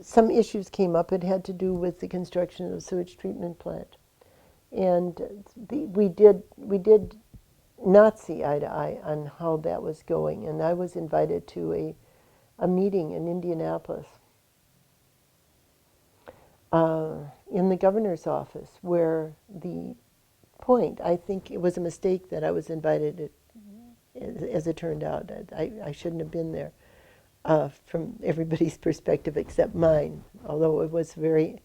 some issues came up. It had to do with the construction of the sewage treatment plant. And we did not see eye to eye on how that was going. And I was invited to a meeting in Indianapolis in the governor's office, where I think it was a mistake that I was invited, as it turned out. I shouldn't have been there from everybody's perspective except mine, although it was very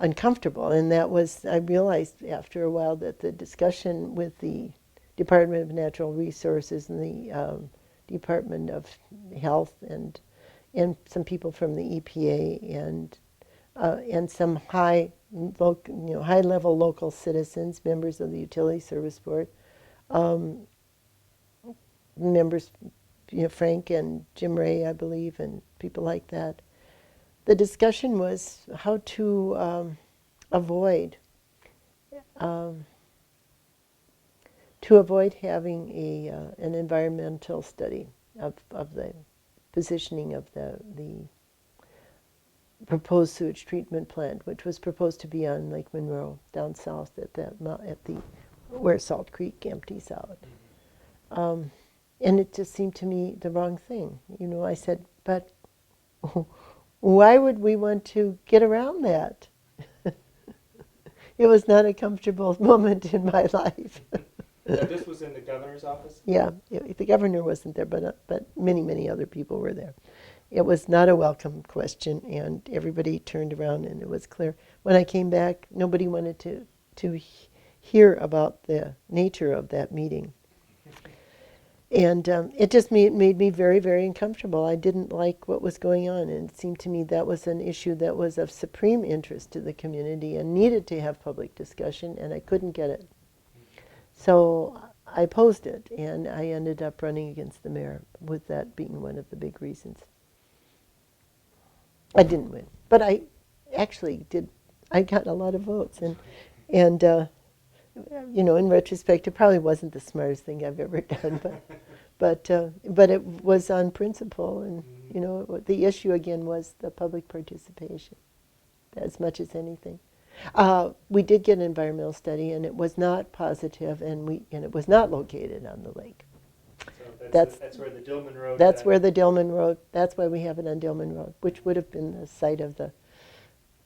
uncomfortable. And I realized after a while that the discussion with the Department of Natural Resources and the Department of Health and some people from the EPA and some high-level local citizens, members of the Utility Service Board, members, Frank and Jim Ray, I believe, and people like that. The discussion was how to avoid having an environmental study of the positioning of the proposed sewage treatment plant, which was proposed to be on Lake Monroe, down south where Salt Creek empties out. And it just seemed to me the wrong thing. I said, but why would we want to get around that? It was not a comfortable moment in my life. Now, this was in the governor's office? Yeah, the governor wasn't there, but many, many other people were there. It was not a welcome question, and everybody turned around, and it was clear. When I came back, nobody wanted to hear about the nature of that meeting. And it just made me very, very uncomfortable. I didn't like what was going on, and it seemed to me that was an issue that was of supreme interest to the community and needed to have public discussion, and I couldn't get it. So I opposed it, and I ended up running against the mayor, with that being one of the big reasons. I didn't win, but I actually did. I got a lot of votes, and you know, in retrospect, it probably wasn't the smartest thing I've ever done, but it was on principle, and you know, the issue again was the public participation, as much as anything. We did get an environmental study, and it was not positive, and it was not located on the lake. So That's where the Dillman Road. That's where the Dillman Road. That's why we have it on Dillman Road, which would have been the site of the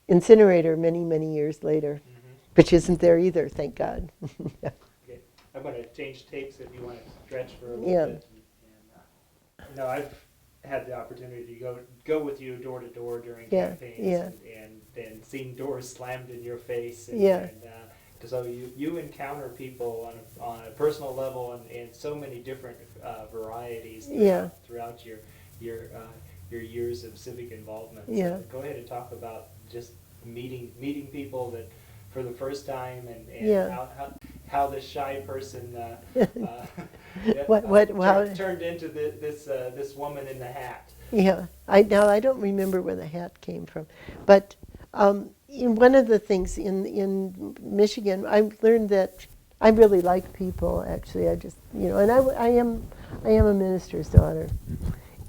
incinerator many years later, which isn't there either, thank God. Yeah. Okay. I'm going to change tapes if you want to stretch for a little Yeah. bit. And, no, I've had the opportunity to go with you door to door during campaigns, yeah. and seen doors slammed in your face. And, Yeah. so you encounter people on a personal level and so many different varieties throughout your years of civic involvement. So Yeah. go ahead and talk about just meeting people that for the first time, and Yeah. how this shy person turned into this woman in the hat. Yeah, I don't remember where the hat came from, but in one of the things in Michigan, I learned that I really like people. Actually, I just and I am a minister's daughter,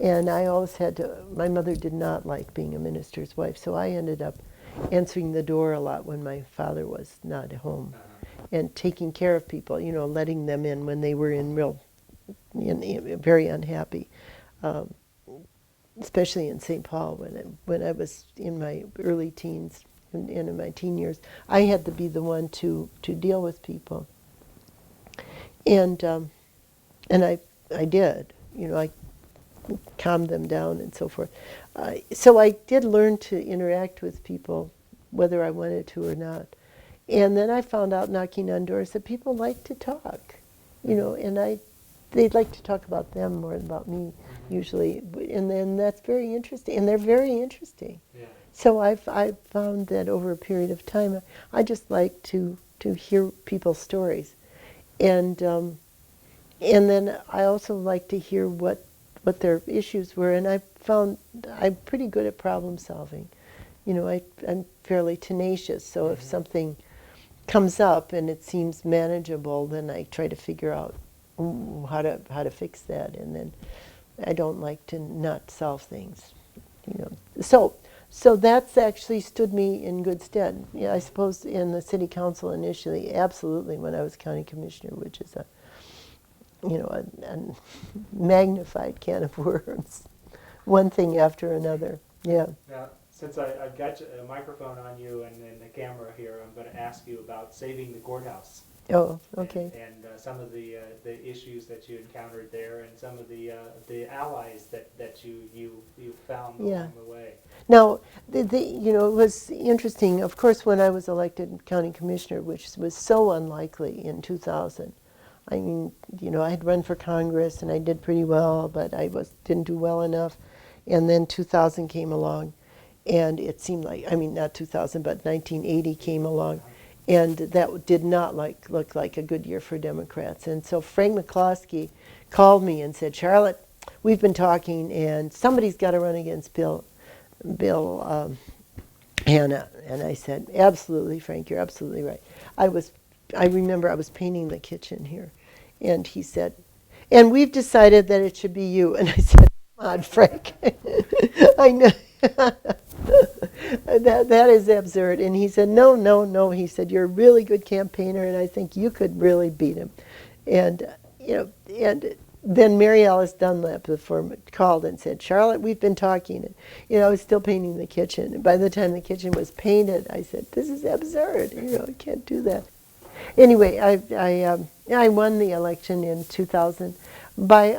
and I always had to. My mother did not like being a minister's wife, so I ended up answering the door a lot when my father was not at home, and taking care of people. Letting them in when they were very unhappy. Especially in St. Paul, when I was in my early teens and in my teen years, I had to be the one to deal with people, and I did. I calmed them down and so forth. So I did learn to interact with people, whether I wanted to or not. And then I found out, knocking on doors, that people like to talk, and they'd like to talk about them more than about me, usually. And then that's very interesting, and they're very interesting. Yeah. So I've found that over a period of time, I just like to hear people's stories, and then I also like to hear what their issues were. And I found I'm pretty good at problem solving. I'm fairly tenacious. So if something comes up and it seems manageable, then I try to figure out how to fix that, and then I don't like to not solve things, So that's actually stood me in good stead. Yeah, I suppose in the city council initially, absolutely, when I was county commissioner, which is a magnified can of worms, one thing after another. Yeah. Now, since I've got a microphone on you and the camera here, I'm going to ask you about saving the courthouse. Oh, okay. And some of the issues that you encountered there, and some of the allies that you found along the way. Now, it was interesting. Of course, when I was elected county commissioner, which was so unlikely in 2000, I mean, I had run for Congress and I did pretty well, but I didn't do well enough. And then 2000 came along, and it seemed like, not 2000, but 1980 came along. And that did not look like a good year for Democrats. And so Frank McCloskey called me and said, "Charlotte, we've been talking, and somebody's got to run against Bill Hanna." And I said, "Absolutely, Frank, you're absolutely right." I remember I was painting the kitchen here, and he said, "And we've decided that it should be you." And I said, "Come on, Frank." I know. That is absurd. And he said, no. He said, "You're a really good campaigner, and I think you could really beat him." And and then Mary Alice Dunlap, the firm, called and said, "Charlotte, we've been talking." And I was still painting the kitchen. And by the time the kitchen was painted, I said, "This is absurd. I can't do that." Anyway, I won the election in 2000 by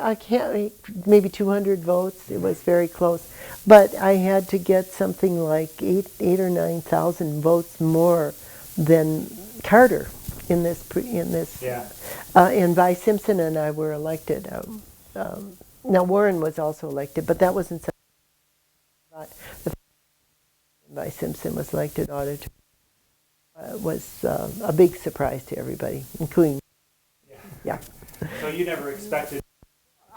maybe 200 votes. It was very close, but I had to get something like 8 or 9,000 votes more than Carter in this. Yeah. And Vi Simpson and I were elected. Now Warren was also elected, but that wasn't. Vi Simpson was elected auditor. Was a big surprise to everybody, including. Yeah. So you never expected.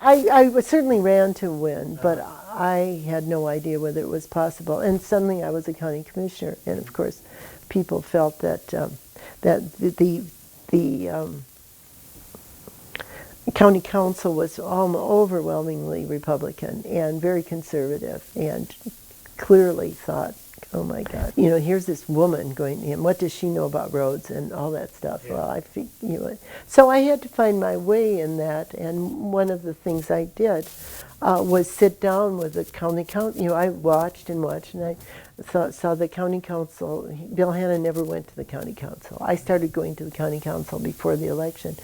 I certainly ran to win, but I had no idea whether it was possible. And suddenly I was a county commissioner, and of course, people felt that that the county council was overwhelmingly Republican and very conservative, and clearly thought, oh my God, here's this woman going, and what does she know about roads and all that stuff? Yeah. Well, I think, so I had to find my way in that, and one of the things I did was sit down with the county council. I watched and watched, and I saw the county council. Bill Hanna never went to the county council. I started going to the county council before the election.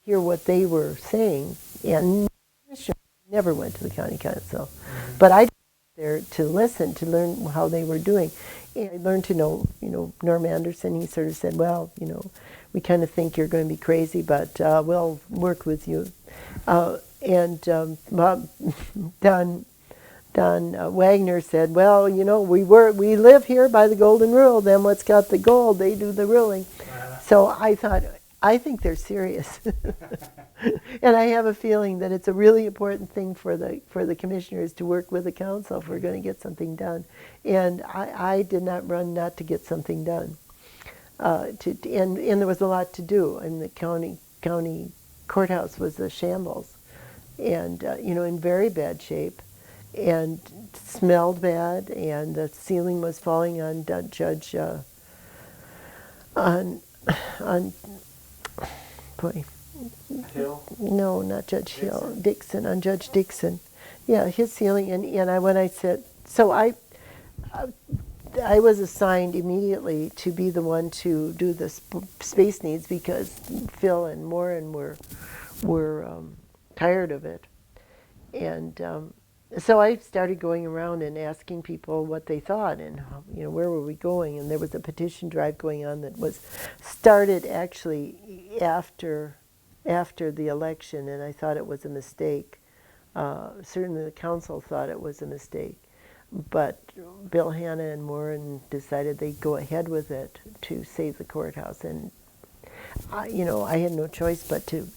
Hear what they were saying, and never went to the county council, but I there to listen, to learn how they were doing. And I learned to know, Norm Anderson. He sort of said, well, we kind of think you're going to be crazy, but we'll work with you. And Don Wagner said, well, we live here by the golden rule. Then what's got the gold, they do the ruling. So I thought, I think they're serious. And I have a feeling that it's a really important thing for the commissioners to work with the council if we're going to get something done. And I did not run not to get something done. And there was a lot to do. And the county courthouse was a shambles, and in very bad shape, and smelled bad, and the ceiling was falling on Judge on boy. Hill? No, not Judge Hill. Dixon, on Judge Dixon. Yeah, his ceiling. And when I said, so I was assigned immediately to be the one to do the space needs, because Phil and Warren were tired of it. And so I started going around and asking people what they thought, and where were we going. And there was a petition drive going on that was started actually after the election, and I thought it was a mistake. Certainly the council thought it was a mistake, but Bill Hanna and Warren decided they'd go ahead with it to save the courthouse, and I had no choice but to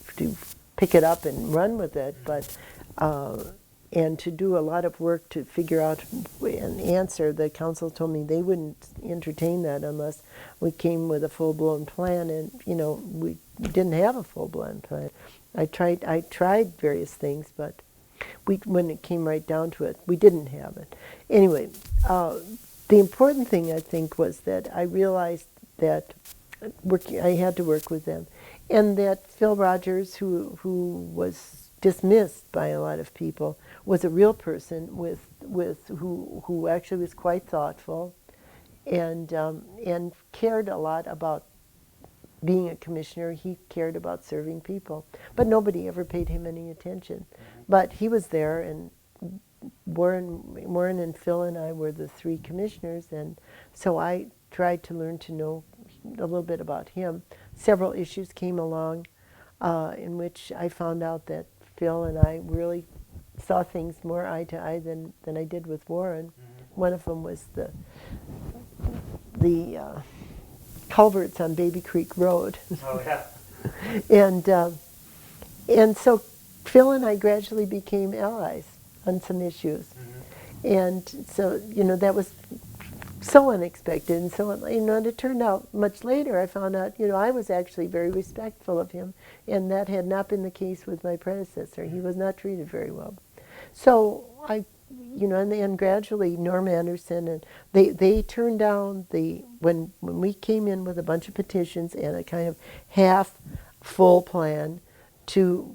pick it up and run with it, but and to do a lot of work to figure out an answer. The council told me they wouldn't entertain that unless we came with a full-blown plan, and we didn't have a full-blown plan. I tried various things, but when it came right down to it, we didn't have it. Anyway, the important thing, I think, was that I realized that I had to work with them, and that Phil Rogers, who was dismissed by a lot of people, was a real person who actually was quite thoughtful, and cared a lot about being a commissioner. He cared about serving people, but nobody ever paid him any attention. But he was there, and Warren and Phil and I were the three commissioners, and so I tried to learn to know a little bit about him. Several issues came along in which I found out that Phil and I really saw things more eye to eye than I did with Warren. One of them was the culverts on Baby Creek Road. Oh, yeah. And so Phil and I gradually became allies on some issues. And so, that was so unexpected, and so, and it turned out much later, I found out, I was actually very respectful of him, and that had not been the case with my predecessor. He was not treated very well. So and gradually Norm Anderson, and they turned down when we came in with a bunch of petitions and a kind of half full plan to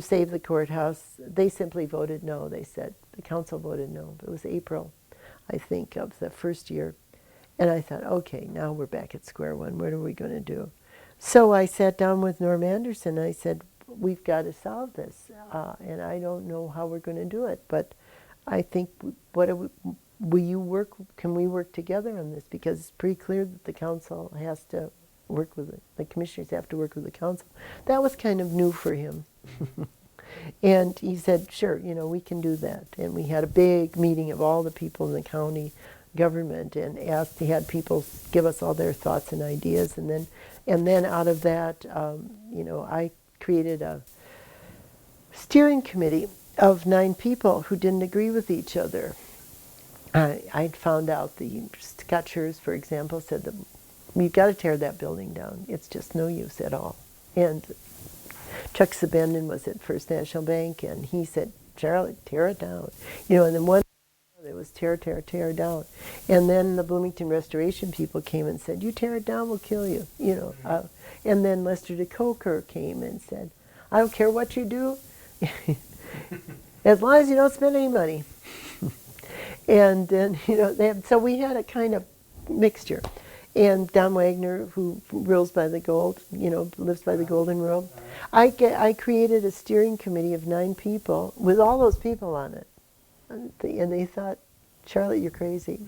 save the courthouse, they simply voted no. They said, the council voted no. It was April, I think, of the first year. And I thought, okay, now we're back at square one. What are we going to do? So I sat down with Norm Anderson. I said, we've got to solve this, and I don't know how we're going to do it, but I think, will you work? Can we work together on this? Because it's pretty clear that the council has to work with it. The commissioners have to work with the council. That was kind of new for him. And he said, sure, we can do that. And we had a big meeting of all the people in the county government, and had people give us all their thoughts and ideas, and then out of that, I created a steering committee of 9 people who didn't agree with each other. I'd found out the Scotchers, for example, said that we've got to tear that building down. It's just no use at all. And Chuck Sabenden was at First National Bank, and he said, Charlotte, tear it down. And then one it was tear, tear, tear down. And then the Bloomington Restoration people came and said, you tear it down, we'll kill you. And then Lester DeCoker came and said, I don't care what you do, as long as you don't spend any money. And then, so we had a kind of mixture. And Don Wagner, who rules by the gold, lives by the golden rule. I created a steering committee of 9 people with all those people on it. And they thought, Charlotte, you're crazy.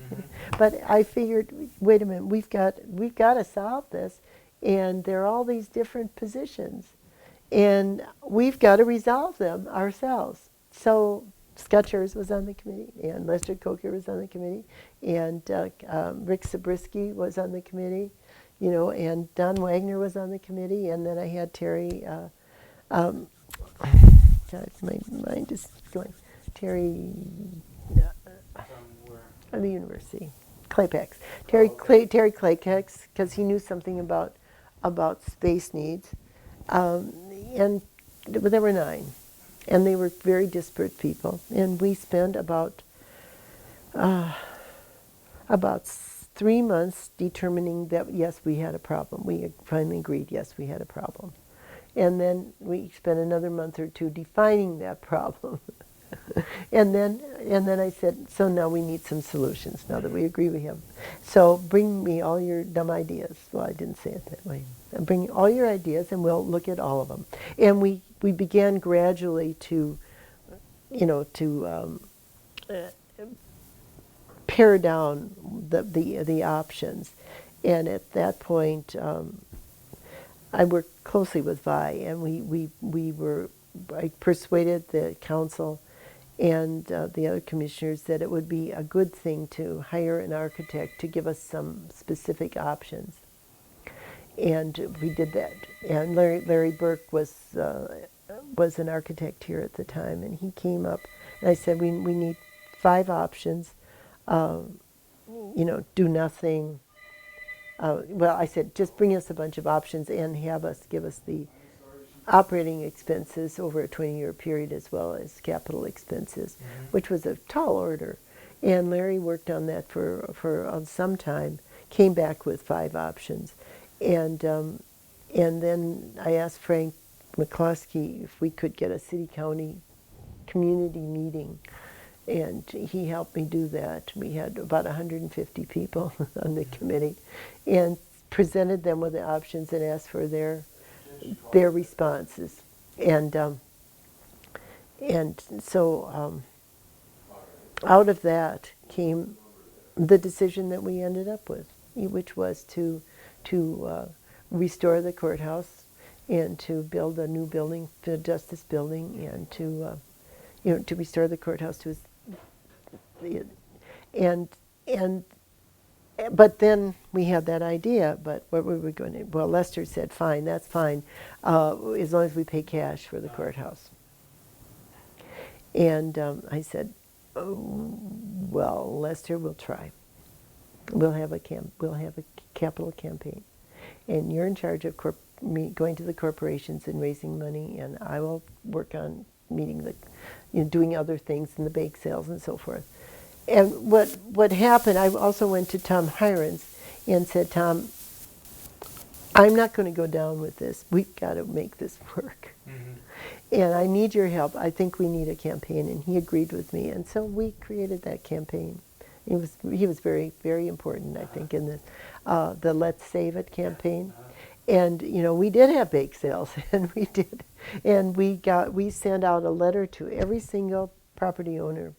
But I figured, wait a minute, we've got to solve this. And there are all these different positions. And we've got to resolve them ourselves. So Scotchers was on the committee, and Lester Coker was on the committee, and Rick Zabriskie was on the committee, and Don Wagner was on the committee, and then I had Terry, God, my mind is going, Terry, of the university, Claypax. Terry Claypax, because he knew something about space needs, and there were 9. And they were very disparate people. And we spent about 3 months determining that, yes, we had a problem. We finally agreed, yes, we had a problem. And then we spent another month or 2 defining that problem. and then I said, so now we need some solutions, now that we agree we have. So bring me all your dumb ideas. Well, I didn't say it that way. Bring all your ideas and we'll look at all of them. And we began gradually to pare down the options. And at that point, I worked closely with Vi, and I persuaded the council and the other commissioners that it would be a good thing to hire an architect to give us some specific options. And we did that. And Larry Burke was an architect here at the time, and he came up, and I said, we need 5 options. Do nothing. Well, I said, just bring us a bunch of options and give us the operating expenses over a 20-year period as well as capital expenses, which was a tall order. And Larry worked on that for some time, came back with 5 options. And then I asked Frank McCloskey if we could get a city-county community meeting, and he helped me do that. We had about 150 people on the committee, and presented them with the options and asked for their responses. And so out of that came the decision that we ended up with, which was to restore the courthouse and to build a new building, the Justice Building, and to restore the courthouse to but then we had that idea, but what were we going to, well, Lester said, fine, that's fine, as long as we pay cash for the courthouse. And I said, well, Lester, we'll try. We'll have a capital campaign. And you're in charge of going to the corporations and raising money, and I will work on meeting doing other things in the bake sales and so forth. And what happened, I also went to Tom Hirons and said, Tom, I'm not going to go down with this. We've got to make this work. And I need your help. I think we need a campaign. And he agreed with me. And so we created that campaign. He was very, very important, I think, in the Let's Save It campaign. And, we did have bake sales, and we did. And we sent out a letter to every single property owner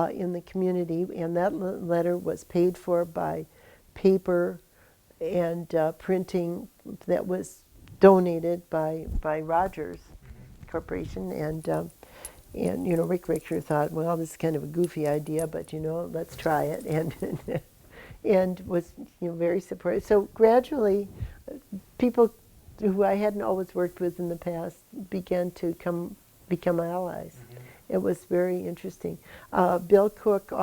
in the community, and that letter was paid for by paper and printing that was donated by Rogers Corporation. And Rick Richter thought, well, this is kind of a goofy idea, but let's try it, and was very supportive. So gradually, people who I hadn't always worked with in the past began to become allies. It was very interesting. Bill Cook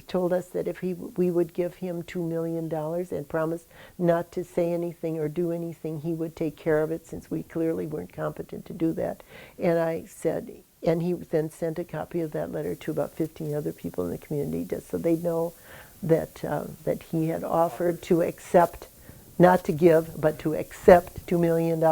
told us that if we would give him $2 million and promised not to say anything or do anything, he would take care of it, since we clearly weren't competent to do that. And I said, and he then sent a copy of that letter to about 15 other people in the community, just so they know that that he had offered to accept, not to give, but to accept $2 million,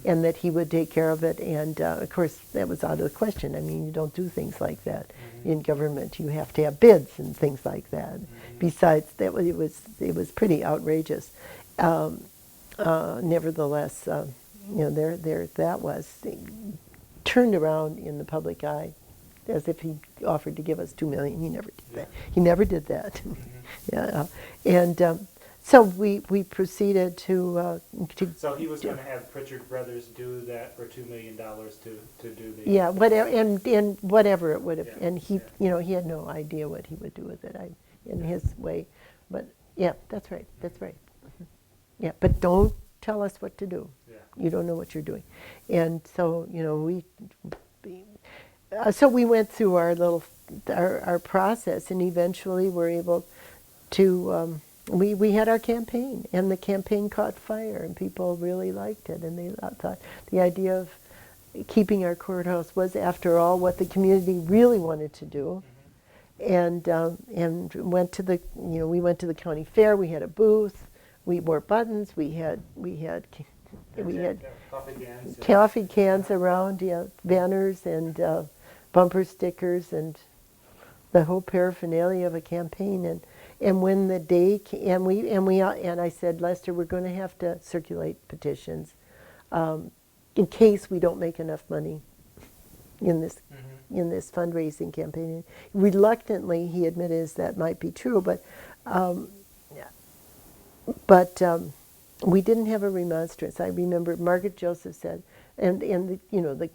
and that he would take care of it. And of course, that was out of the question. I mean, you don't do things like that in government. You have to have bids and things like that. Besides, it was pretty outrageous. Nevertheless, that was turned around in the public eye, as if he offered to give us $2 million. He never did that. He never did that. And so we proceeded to So he was going to have Pritchard Brothers do that for $2 million to do the... Yeah, whatever, and whatever it would have, Yeah, and he, yeah. he had no idea what he would do with it, in his way. But yeah, that's right. Yeah, but don't tell us what to do. Yeah. You don't know what you're doing. And so, so we went through our process, and eventually were able to, we had our campaign, and the campaign caught fire, and people really liked it, and they thought the idea of keeping our courthouse was, after all, what the community really wanted to do. And went to the we went to the county fair. We had a booth. We wore buttons. We had coffee cans around, banners and bumper stickers and the whole paraphernalia of a campaign. And when the day came, and I said, Lester, we're going to have to circulate petitions in case we don't make enough money in this fundraising campaign. Reluctantly, he admitted that might be true, but we didn't have a remonstrance. I remember Margaret Joseph said, and the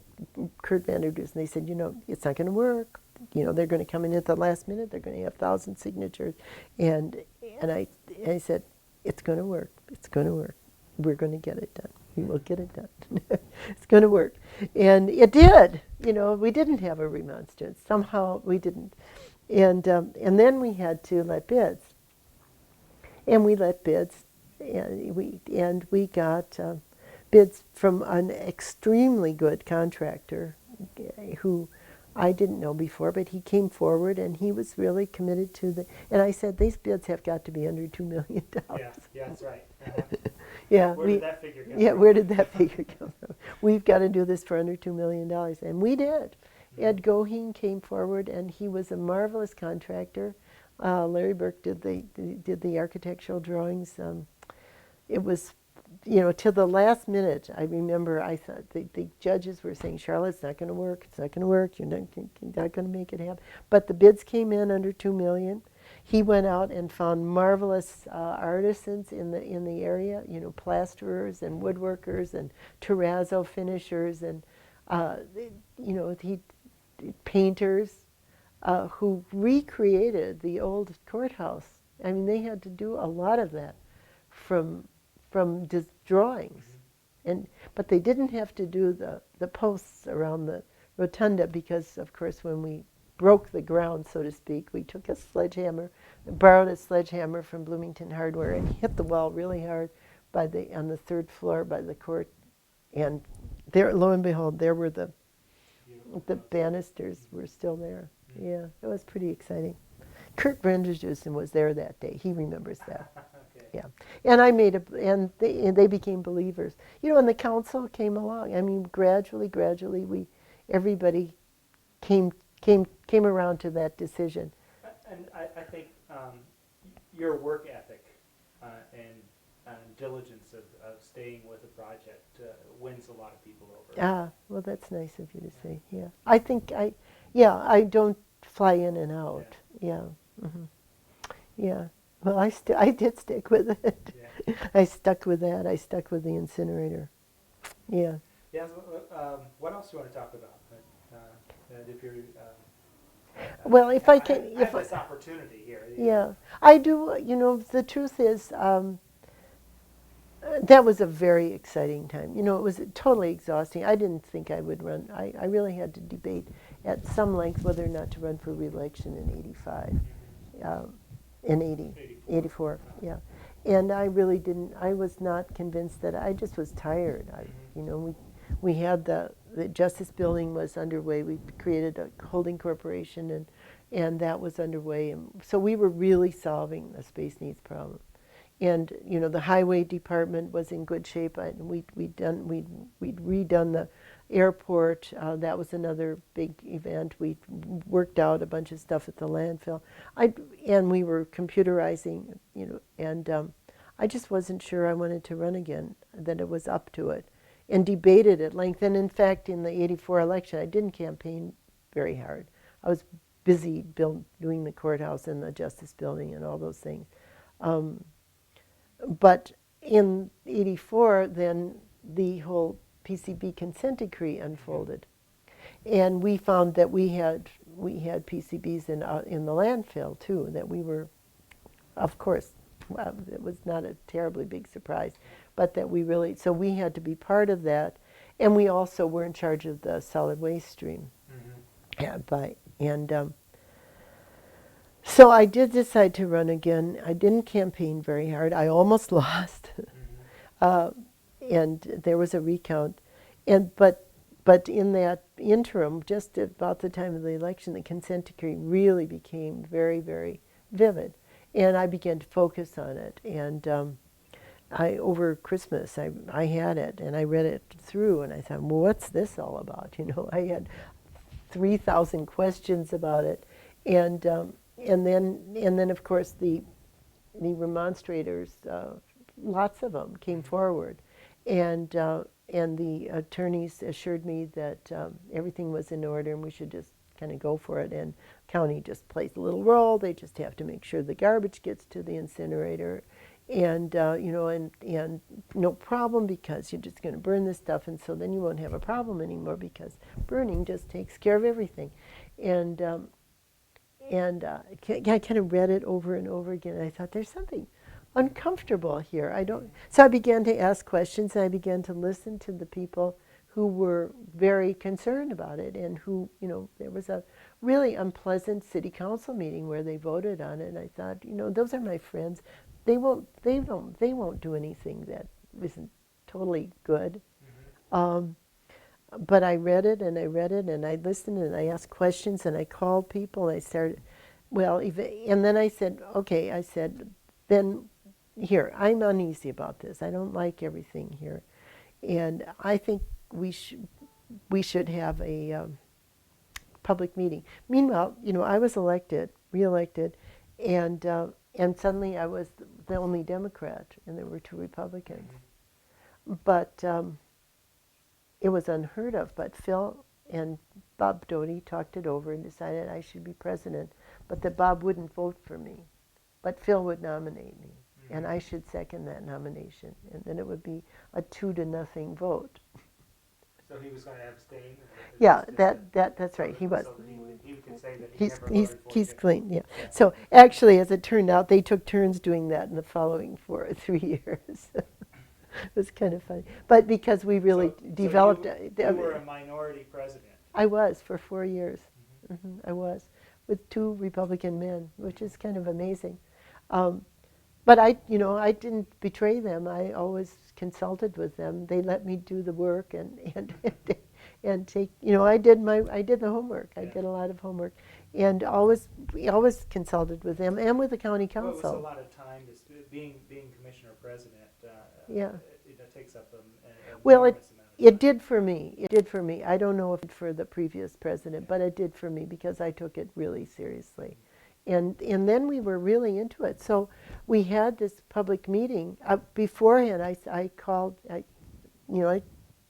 Kurt Vanderdoos, and they said, it's not going to work. They're going to come in at the last minute. They're going to have 1,000 signatures, and I said, it's going to work. It's going to work. We're going to get it done. We will get it done. It's going to work. And it did. We didn't have a remonstrance. Somehow we didn't. And then we had to let bids. And we let bids, and we got bids from an extremely good contractor who I didn't know before, but he came forward, and he was really committed to and I said, these bids have got to be under $2 million. Yeah, that's right. Yeah, where did that figure come from? Yeah, where did that figure come from? We've got to do this for under $2 million, and we did. Ed Goheen came forward, and he was a marvelous contractor. Larry Burke did the architectural drawings. It was, till the last minute. I remember I thought the judges were saying, Charlotte's not going to work. It's not going to work. You're not going to make it happen. But the bids came in under $2 million. He went out and found marvelous artisans in the area, plasterers and woodworkers and terrazzo finishers and painters who recreated the old courthouse. I mean, they had to do a lot of that from just drawings, but they didn't have to do the posts around the rotunda because, of course, when we broke the ground, so to speak, we took a sledgehammer, borrowed a sledgehammer from Bloomington Hardware, and hit the wall really hard on the third floor by the court, and there, lo and behold, there were the banisters were still there. Yeah, it was pretty exciting. Kurt Vanderdoos was there that day. He remembers that. Okay. Yeah, and I and they became believers. And the council came along. I mean, gradually, everybody came around to that decision. And I think your work ethic and diligence of staying with a project wins a lot of people over. Ah, well, that's nice of you to say. Yeah, I think I don't fly in and out. Yeah. Yeah. Well, I did stick with it. Yeah. I stuck with that. I stuck with the incinerator. Yeah. Yeah. What else do you want to talk about? If you're well, if I can, I have this opportunity here. Yeah, I do. The truth is, That was a very exciting time. You know, it was totally exhausting. I didn't think I would run. I really had to debate at some length whether or not to run for re-election in 85, in 80, 84, yeah. And I really didn't, I was not convinced that, I just was tired. You know, we had the Justice Building was underway. We created a holding corporation, and that was underway. And so we were really solving the space needs problem. And you know, the highway department was in good shape. We'd redone the airport. That was another big event. We worked out a bunch of stuff at the landfill. And we were computerizing. You know, and I just wasn't sure I wanted to run again. That it was up to it, and debated at length. And in fact, in the '84 election, I didn't campaign very hard. I was busy doing the courthouse and the Justice Building and all those things. But in '84, then the whole PCB consent decree unfolded, and we found that we had PCBs in the landfill too. That we were, of course, well, it was not a terribly big surprise, but that we really, so we had to be part of that, and we also were in charge of the solid waste stream. So I did decide to run again. I didn't campaign very hard. I almost lost, and there was a recount. But in that interim, just about the time of the election, the consent decree really became very, very vivid, and I began to focus on it. And over Christmas, I had it, and I read it through, and I thought, well, what's this all about? You know, I had 3,000 questions about it, and then of course the remonstrators, lots of them came forward, and the attorneys assured me that everything was in order and we should just kind of go for it. And county just plays a little role. They just have to make sure the garbage gets to the incinerator, and you know, and no problem, because you're just going to burn this stuff, and so then you won't have a problem anymore because burning just takes care of everything. And I kind of read it over and over again. And I thought, there's something uncomfortable here. So I began to ask questions, and I began to listen to the people who were very concerned about it, and who, you know, there was a really unpleasant city council meeting where they voted on it. And I thought, you know, those are my friends. They won't do anything that isn't totally good. But I read it, and I listened, and I asked questions, and I called people, and I started, and then I said, okay, then here, I'm uneasy about this. I don't like everything here. And I think we should have a public meeting. Meanwhile, you know, I was reelected, and suddenly I was the only Democrat, and there were 2 Republicans. But it was unheard of, but Phil and Bob Doty talked it over and decided I should be president, but that Bob wouldn't vote for me, but Phil would nominate me, and I should second that nomination, and then it would be a 2-0 vote. So he was going to abstain? Yeah, that's right, he was. So he could say that he never voted for he's you. clean, yeah. So actually, as it turned out, they took turns doing that in the following 3 years. It was kind of funny, but because we really developed. So you were a minority president. I was for 4 years. I was, with 2 Republican men, which is kind of amazing. But I didn't betray them. I always consulted with them. They let me do the work and take. You know, I did the homework. I did a lot of homework, and we always consulted with them and with the county council. Well, it was a lot of time. Being commissioner president. It takes up It did for me. I don't know if it for the previous president, but it did for me because I took it really seriously. And then we were really into it. So we had this public meeting. Beforehand, I called, I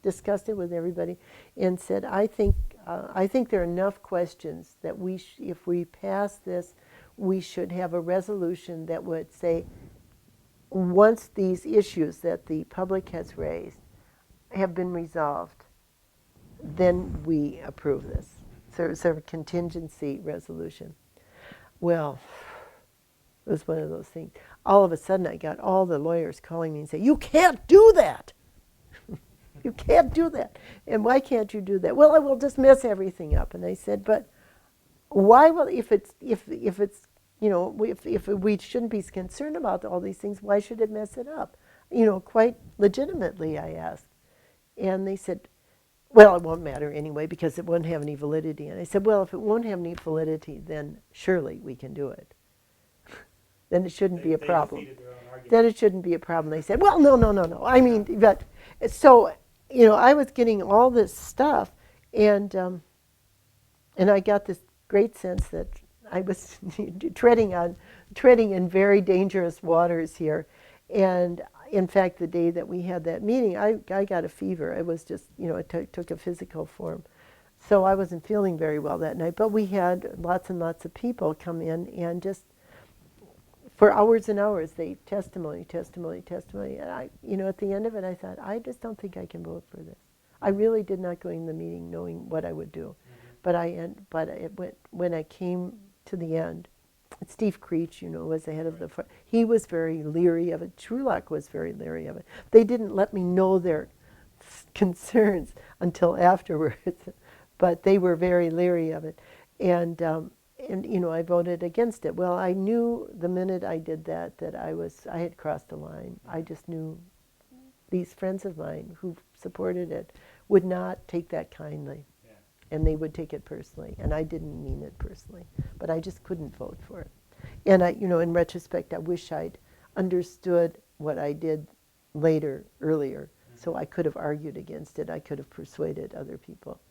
discussed it with everybody and said, I think there are enough questions that if we pass this, we should have a resolution that would say, once these issues that the public has raised have been resolved, then we approve this. So it's a contingency resolution. Well, it was one of those things. all of a sudden I got all the lawyers calling me and saying, "You can't do that. You can't do that. And why can't you do that?" "Well, it will just mess everything up." And I said, "But why will, if it's, if we shouldn't be concerned about all these things, why should it mess it up?" Quite legitimately I asked. And they said, "Well, it won't matter anyway because it won't have any validity." And I said, "Well, if it won't have any validity, then surely we can do it. Then it shouldn't be a problem. Defeated their own argument. Then it shouldn't be a problem." They said, "Well, no. I mean, but," so, I was getting all this stuff, and I got this great sense that I was treading in very dangerous waters here. And in fact, the day that we had that meeting, I got a fever. It was just, it took a physical form. So I wasn't feeling very well that night. But we had lots and lots of people come in, and just for hours and hours, they testimony. And I, at the end of it, I thought, I just don't think I can vote for this. I really did not go in the meeting knowing what I would do. Mm-hmm. But when I came to the end, Steve Creech, was the head of the, he was very leery of it. Trulock was very leery of it. They didn't let me know their concerns until afterwards, but they were very leery of it. And I voted against it. Well, I knew the minute I did that I had crossed the line. I just knew these friends of mine who supported it would not take that kindly. And they would take it personally, and I didn't mean it personally, but I just couldn't vote for it. And in retrospect, I wish I'd understood what I did earlier, so I could have argued against it. I could have persuaded other people,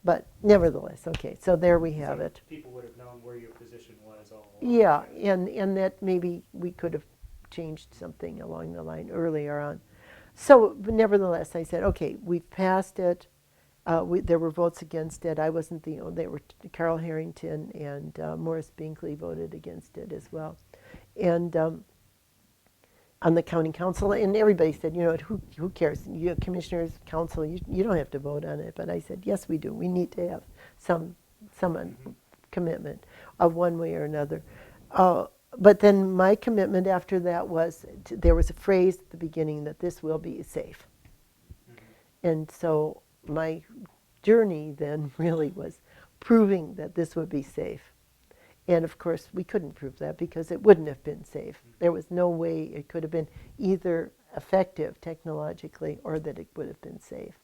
but nevertheless, okay. So there we have it. People would have known where your position was all along. Yeah, and that maybe we could have changed something along the line earlier on. So, but nevertheless, I said, okay, we've passed it. There were votes against it. I wasn't the only. They were Carl Harrington and Morris Binkley voted against it as well, and on the county council, and everybody said, who cares? You commissioners, council, you don't have to vote on it. But I said, yes, we do. We need to have some commitment of one way or another. But then my commitment after that was there was a phrase at the beginning that this will be safe, and so my journey then really was proving that this would be safe. And of course, we couldn't prove that because it wouldn't have been safe. There was no way it could have been either effective technologically or that it would have been safe.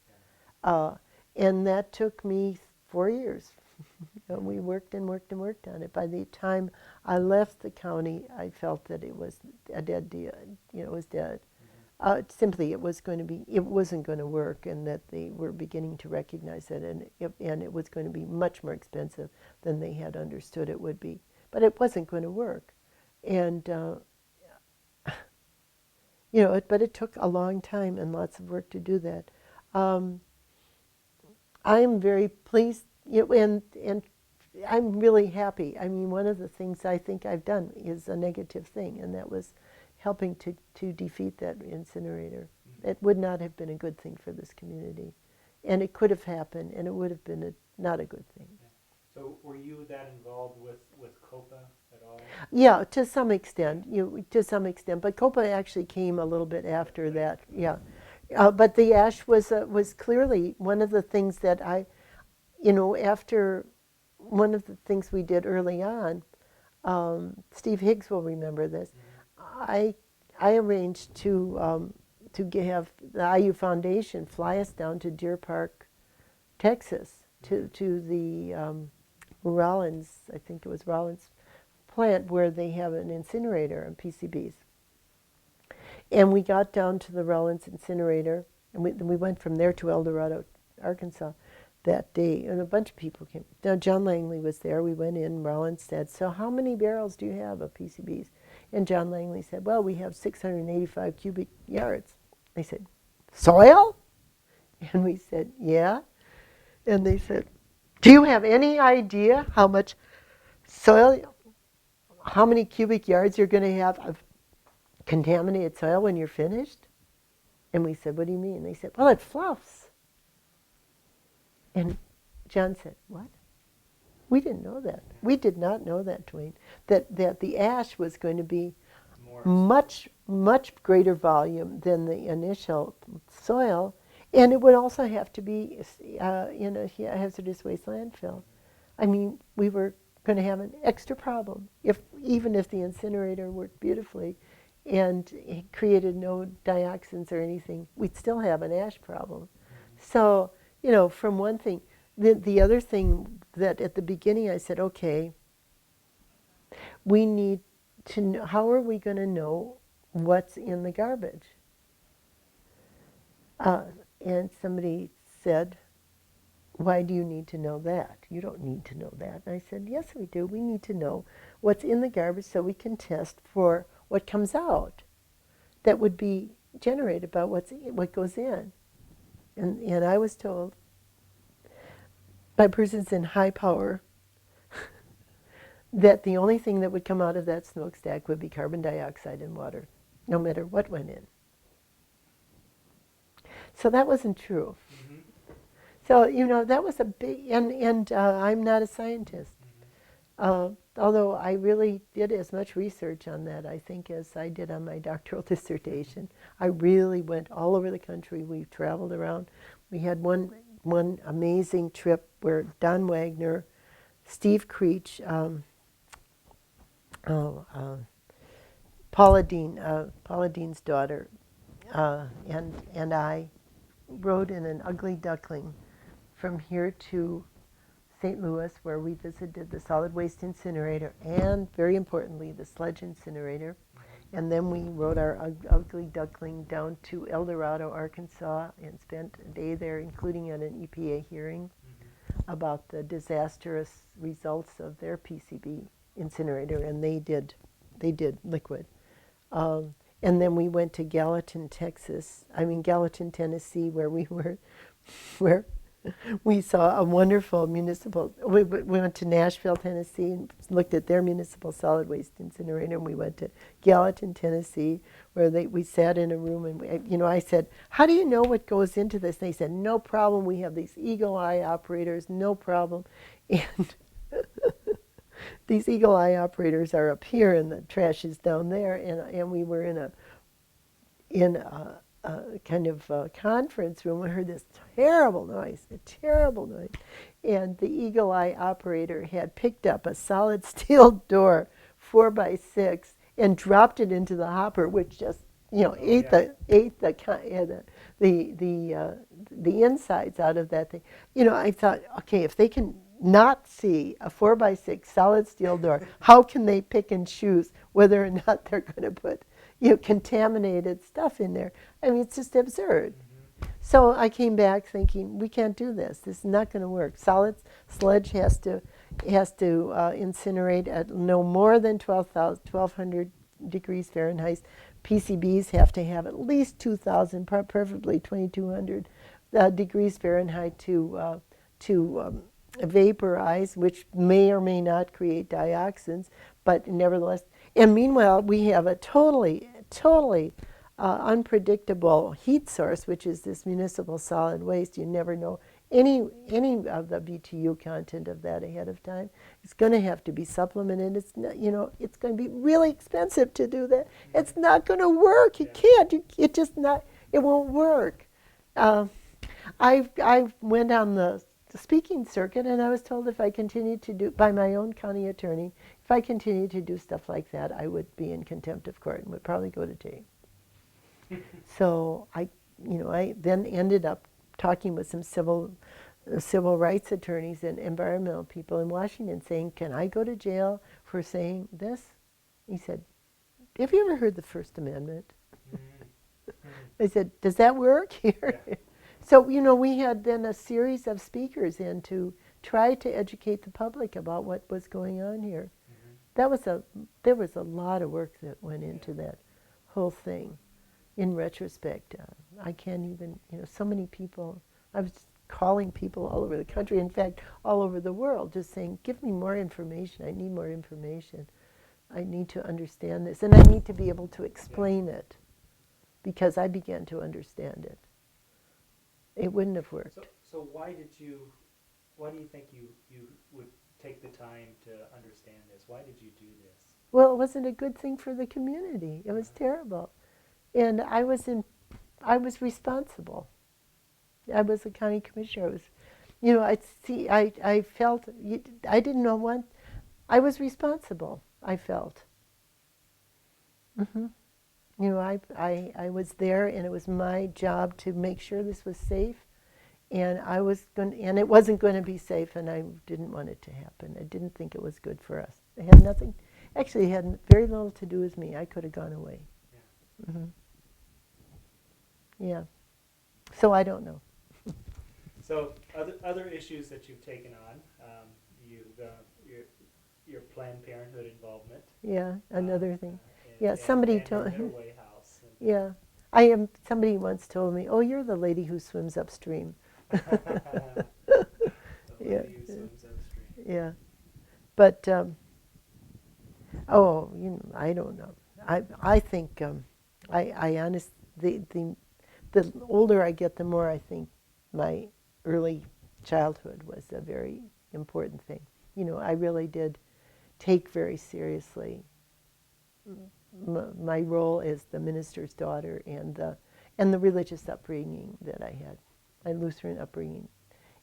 And that took me 4 years. We worked and worked and worked on it. By the time I left the county, I felt that it was a dead deal. It was dead. Simply, it wasn't going to work, and that they were beginning to recognize it, and it was going to be much more expensive than they had understood it would be. But it wasn't going to work, and but it took a long time and lots of work to do that. I am very pleased, and I'm really happy. I mean, one of the things I think I've done is a negative thing, and that was helping to defeat that incinerator. It would not have been a good thing for this community. And it could have happened, and it would have been not a good thing. Yeah. So were you that involved with COPA at all? Yeah, to some extent. But COPA actually came a little bit after that, yeah. But the ash was clearly one of the things that after one of the things we did early on, Steve Higgs will remember this. I arranged to have the IU Foundation fly us down to Deer Park, Texas, to the Rollins, I think it was Rollins plant, where they have an incinerator and PCBs. And we got down to the Rollins incinerator, and we went from there to El Dorado, Arkansas that day, and a bunch of people came. Now, John Langley was there. We went in. Rollins said, "So how many barrels do you have of PCBs?" And John Langley said, "Well, we have 685 cubic yards." I said, "Soil?" And we said, "Yeah." And they said, "Do you have any idea how much soil, how many cubic yards you're going to have of contaminated soil when you're finished?" And we said, "What do you mean?" They said, "Well, it fluffs." And John said, "What?" We didn't know that. We did not know that, Duane, that the ash was going to be more. much greater volume than the initial soil, and it would also have to be in a hazardous waste landfill. I mean, we were going to have an extra problem even if the incinerator worked beautifully and it created no dioxins or anything, we'd still have an ash problem. So, from one thing, the other thing that at the beginning I said, okay, we need to know, how are we going to know what's in the garbage? And somebody said, why do you need to know that? You don't need to know that. And I said, yes, we do. We need to know what's in the garbage so we can test for what comes out that would be generated by what goes in. And I was told by persons in high power that the only thing that would come out of that smokestack would be carbon dioxide and water, no matter what went in. So that wasn't true. Mm-hmm. So, that was a big, and I'm not a scientist. Although I really did as much research on that, I think, as I did on my doctoral dissertation. I really went all over the country. We traveled around. We had one amazing trip where Don Wagner, Steve Creech, Paula Dean's daughter, and I rode in an ugly duckling from here to St. Louis, where we visited the solid waste incinerator and, very importantly, the sludge incinerator. And then we rode our ugly duckling down to El Dorado, Arkansas, and spent a day there, including at an EPA hearing about the disastrous results of their PCB incinerator, and they did liquid. And then we went to Gallatin, Tennessee, where we saw a wonderful municipal. We went to Nashville, Tennessee, and looked at their municipal solid waste incinerator. And we went to Gallatin, Tennessee, where we sat in a room. And I said, "How do you know what goes into this?" And they said, "No problem. We have these eagle eye operators. No problem." And these eagle eye operators are up here, and the trash is down there. And we were in a kind of conference room. We heard this terrible noise, and the eagle eye operator had picked up a solid steel door, 4x6, and dropped it into the hopper, which just ate the insides out of that thing. I thought, okay, if they can not see a 4x6 solid steel door, how can they pick and choose whether or not they're going to put contaminated stuff in there? I mean, it's just absurd. So I came back thinking, we can't do this. This is not going to work. Solid sludge has to incinerate at no more than 1,200 degrees Fahrenheit. PCBs have to have at least 2,000, preferably 2,200 degrees Fahrenheit to vaporize, which may or may not create dioxins, but nevertheless. And meanwhile, we have a totally unpredictable heat source, which is this municipal solid waste. You never know any of the BTU content of that ahead of time. It's going to have to be supplemented. It's not, it's going to be really expensive to do that. It's not going to work. You can't. It won't work. I went on the speaking circuit, and I was told if I continued to do, by my own county attorney, if I continued to do stuff like that, I would be in contempt of court and would probably go to jail. So I then ended up talking with some civil rights attorneys and environmental people in Washington, saying, "Can I go to jail for saying this?" He said, "Have you ever heard the First Amendment?" I said, "Does that work here?" Yeah. So we had then a series of speakers in to try to educate the public about what was going on here. There was a lot of work that went into that whole thing. In retrospect, I can't even, so many people, I was calling people all over the country, in fact, all over the world, just saying, give me more information. I need more information. I need to understand this, and I need to be able to explain it, because I began to understand it. It wouldn't have worked. So why do you think you would take the time to understand this? Why did you do this? Well, it wasn't a good thing for the community. It was terrible. And I was responsible. I was a county commissioner. I felt, I didn't know what, I was responsible, I felt. hmm I was there, and it was my job to make sure this was safe, and and it wasn't going to be safe, and I didn't want it to happen. I didn't think it was good for us. It had nothing, actually, it had very little to do with me. I could have gone away. Yeah. hmm Yeah. So I don't know. So other issues that you've taken on, your Planned Parenthood involvement. Yeah, another thing. Yeah, And somebody your told. Middleway House. Yeah, Somebody once told me, "Oh, you're the lady who swims upstream." The Yeah. lady who swims upstream. Yeah, but oh, I don't know. I think I honest the older I get, the more I think my early childhood was a very important thing. I really did take very seriously my role as the minister's daughter and the religious upbringing that I had, my Lutheran upbringing,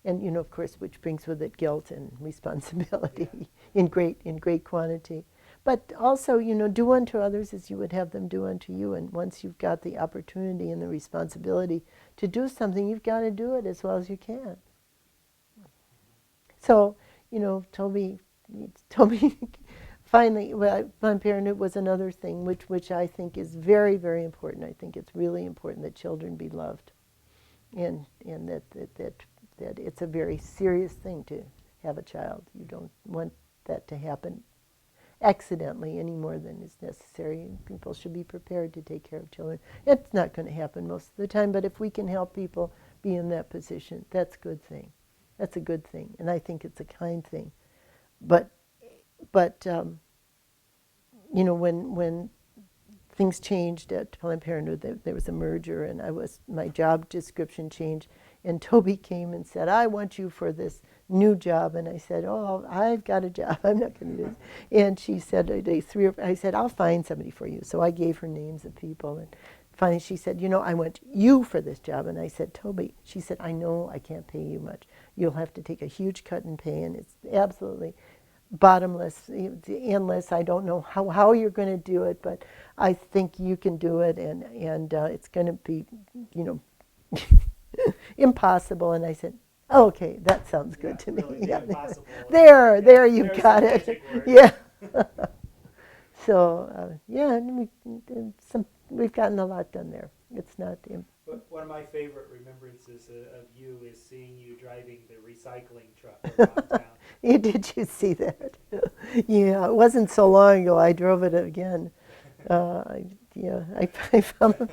and of course, which brings with it guilt and responsibility in great quantity. But also, do unto others as you would have them do unto you. And once you've got the opportunity and the responsibility to do something, you've got to do it as well as you can. So, Toby finally, Planned Parenthood was another thing which I think is very, very important. I think it's really important that children be loved, and that it's a very serious thing to have a child. You don't want that to happen accidentally any more than is necessary. People should be prepared to take care of children. It's not going to happen most of the time, but if we can help people be in that position, that's a good thing. That's a good thing, and I think it's a kind thing. But when things changed at Planned Parenthood, there was a merger, and my job description changed, and Toby came and said, "I want you for this new job," and I said, "Oh, I've got a job. I'm not going to do this." And she said, I said, "I'll find somebody for you." So I gave her names of people, and finally she said, "I want you for this job." And I said, "Toby," she said, "I know I can't pay you much. You'll have to take a huge cut in pay, and it's absolutely bottomless, endless. I don't know how you're going to do it, but I think you can do it, and it's going to be, impossible." And I said, "Okay, that sounds good to me." Really, yeah. impossible. There you got it. Yeah. So and we've gotten a lot done there. It's not. But one of my favorite remembrances of you is seeing you driving the recycling truck around town. Did you see that? Yeah, it wasn't so long ago. I drove it again. I found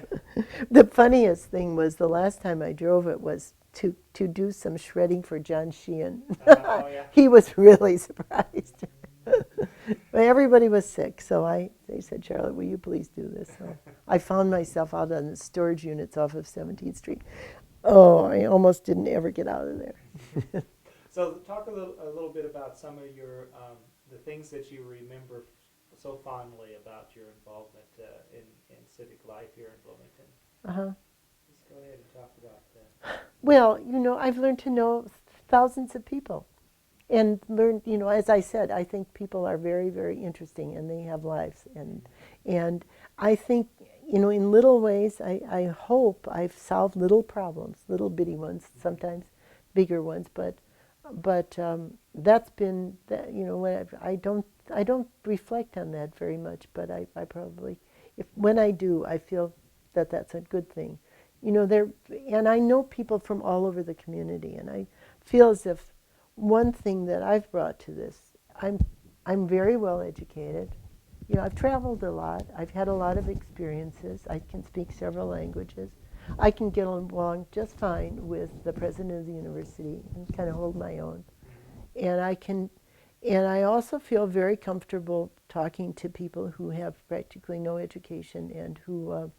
the funniest thing was the last time I drove it was to do some shredding for John Sheehan. Oh, yeah. He was really surprised. But everybody was sick, so they said, "Charlotte, will you please do this?" So I found myself out on the storage units off of 17th Street. Oh, I almost didn't ever get out of there. So talk a little bit about some of your the things that you remember so fondly about your involvement in civic life here in Bloomington. Uh-huh. Let's go ahead and talk about that. Well, I've learned to know thousands of people. And learn, as I said, I think people are very, very interesting, and they have lives. And I think, in little ways, I hope I've solved little problems, little bitty ones, sometimes bigger ones. But that's been, I don't reflect on that very much. But I probably, when I do, I feel that that's a good thing. And I know people from all over the community, and I feel as if one thing that I've brought to this, I'm very well educated. I've traveled a lot. I've had a lot of experiences. I can speak several languages. I can get along just fine with the president of the university and kind of hold my own. And I also feel very comfortable talking to people who have practically no education and who,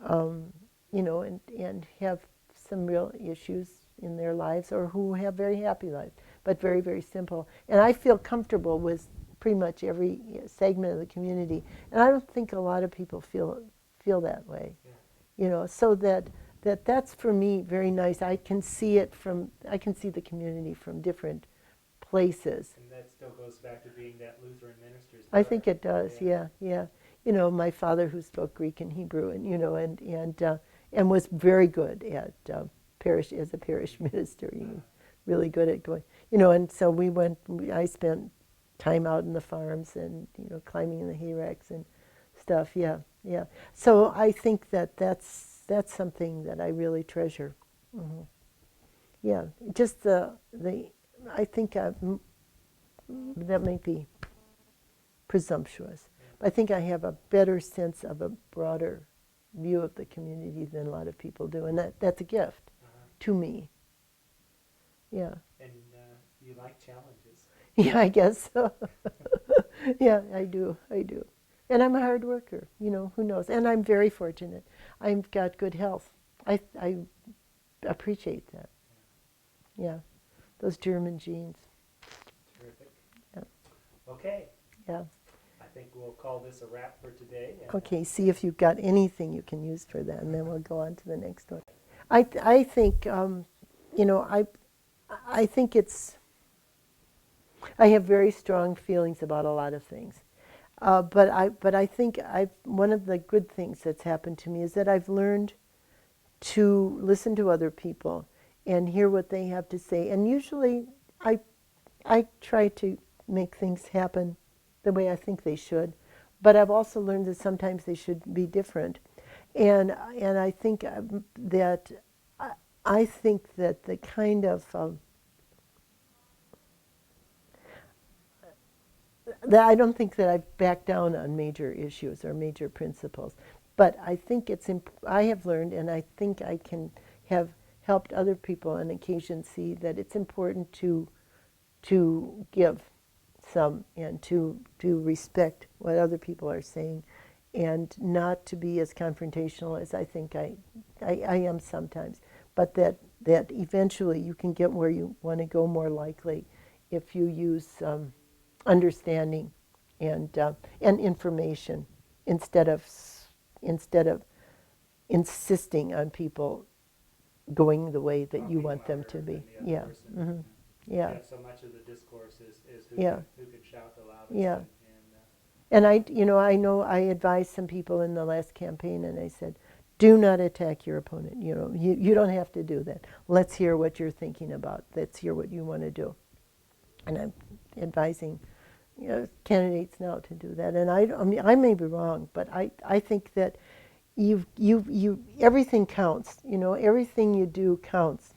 and have some real issues in their lives, or who have very happy lives, but very, very simple. And I feel comfortable with pretty much every segment of the community. And I don't think a lot of people feel that way. Yeah. You know, so that's for me very nice. I can see the community from different places. And that still goes back to being that Lutheran minister's I daughter. think it does, yeah. You know, my father who spoke Greek and Hebrew, and you know, and was very good at as a parish minister. He was really good at going, you know. And so I spent time out in the farms and you know climbing in the hayracks and stuff. Yeah. So I think that's something that I really treasure. Mm-hmm. Yeah, just I think that may be presumptuous. I think I have a better sense of a broader view of the community than a lot of people do, and that's a gift to me. Yeah. And you like challenges. Yeah, I guess so. Yeah, I do. And I'm a hard worker, you know, who knows. And I'm very fortunate. I've got good health. I appreciate that. Yeah. Those German genes. Terrific. Yeah. Okay. Yeah. I think we'll call this a wrap for today. Okay, see if you've got anything you can use for that, and then we'll go on to the next one. I think, you know, I think I have very strong feelings about a lot of things. But I think one of the good things that's happened to me is that I've learned to listen to other people and hear what they have to say. And usually I try to make things happen the way I think they should. But I've also learned that sometimes they should be different. And I think that the kind of that I don't think that I've backed down on major issues or major principles, but I think I have learned, and I think I can have helped other people on occasion see that it's important to give some and to respect what other people are saying, and not to be as confrontational as I think I am sometimes, but that eventually you can get where you want to go more likely if you use understanding and information instead of insisting on people going the way that you want them to be. Yeah. Mm-hmm. Yeah. So much of the discourse is who can shout the loudest. Yeah. And I know I advised some people in the last campaign, and I said, do not attack your opponent. You know, you don't have to do that. Let's hear what you're thinking about. Let's hear what you want to do. And I'm advising candidates now to do that. And I mean, I may be wrong, but I think that you everything counts. You know, everything you do counts,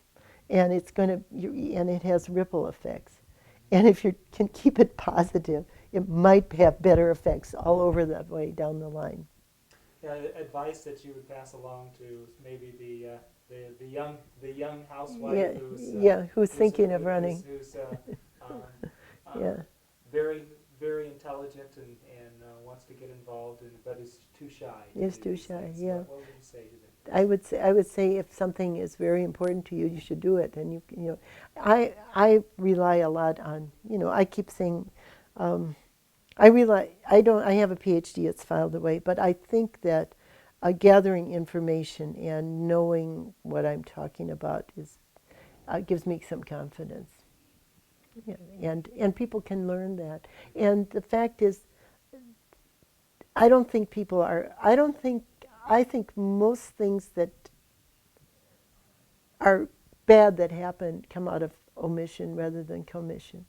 and and it has ripple effects. And if you can keep it positive, it might have better effects all over that way down the line. Yeah, advice that you would pass along to maybe the young housewife who's thinking of running. Who's yeah. very, very intelligent and wants to get involved, but is too shy. Is too shy. Yeah. What would you say to them? I would say if something is very important to you, you should do it. And you know, I rely a lot on, you know, I keep saying, I have a PhD, it's filed away, but I think that gathering information and knowing what I'm talking about gives me some confidence. Yeah, and people can learn that. And the fact is, I think most things that are bad that happen come out of omission rather than commission.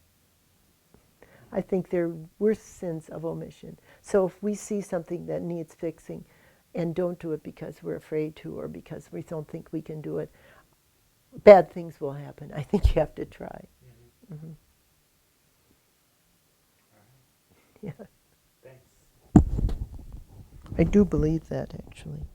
I think they're worse sins of omission. So if we see something that needs fixing and don't do it because we're afraid to or because we don't think we can do it, bad things will happen. I think you have to try. Mm-hmm. Mm-hmm. All right. Yeah. Thanks. I do believe that, actually.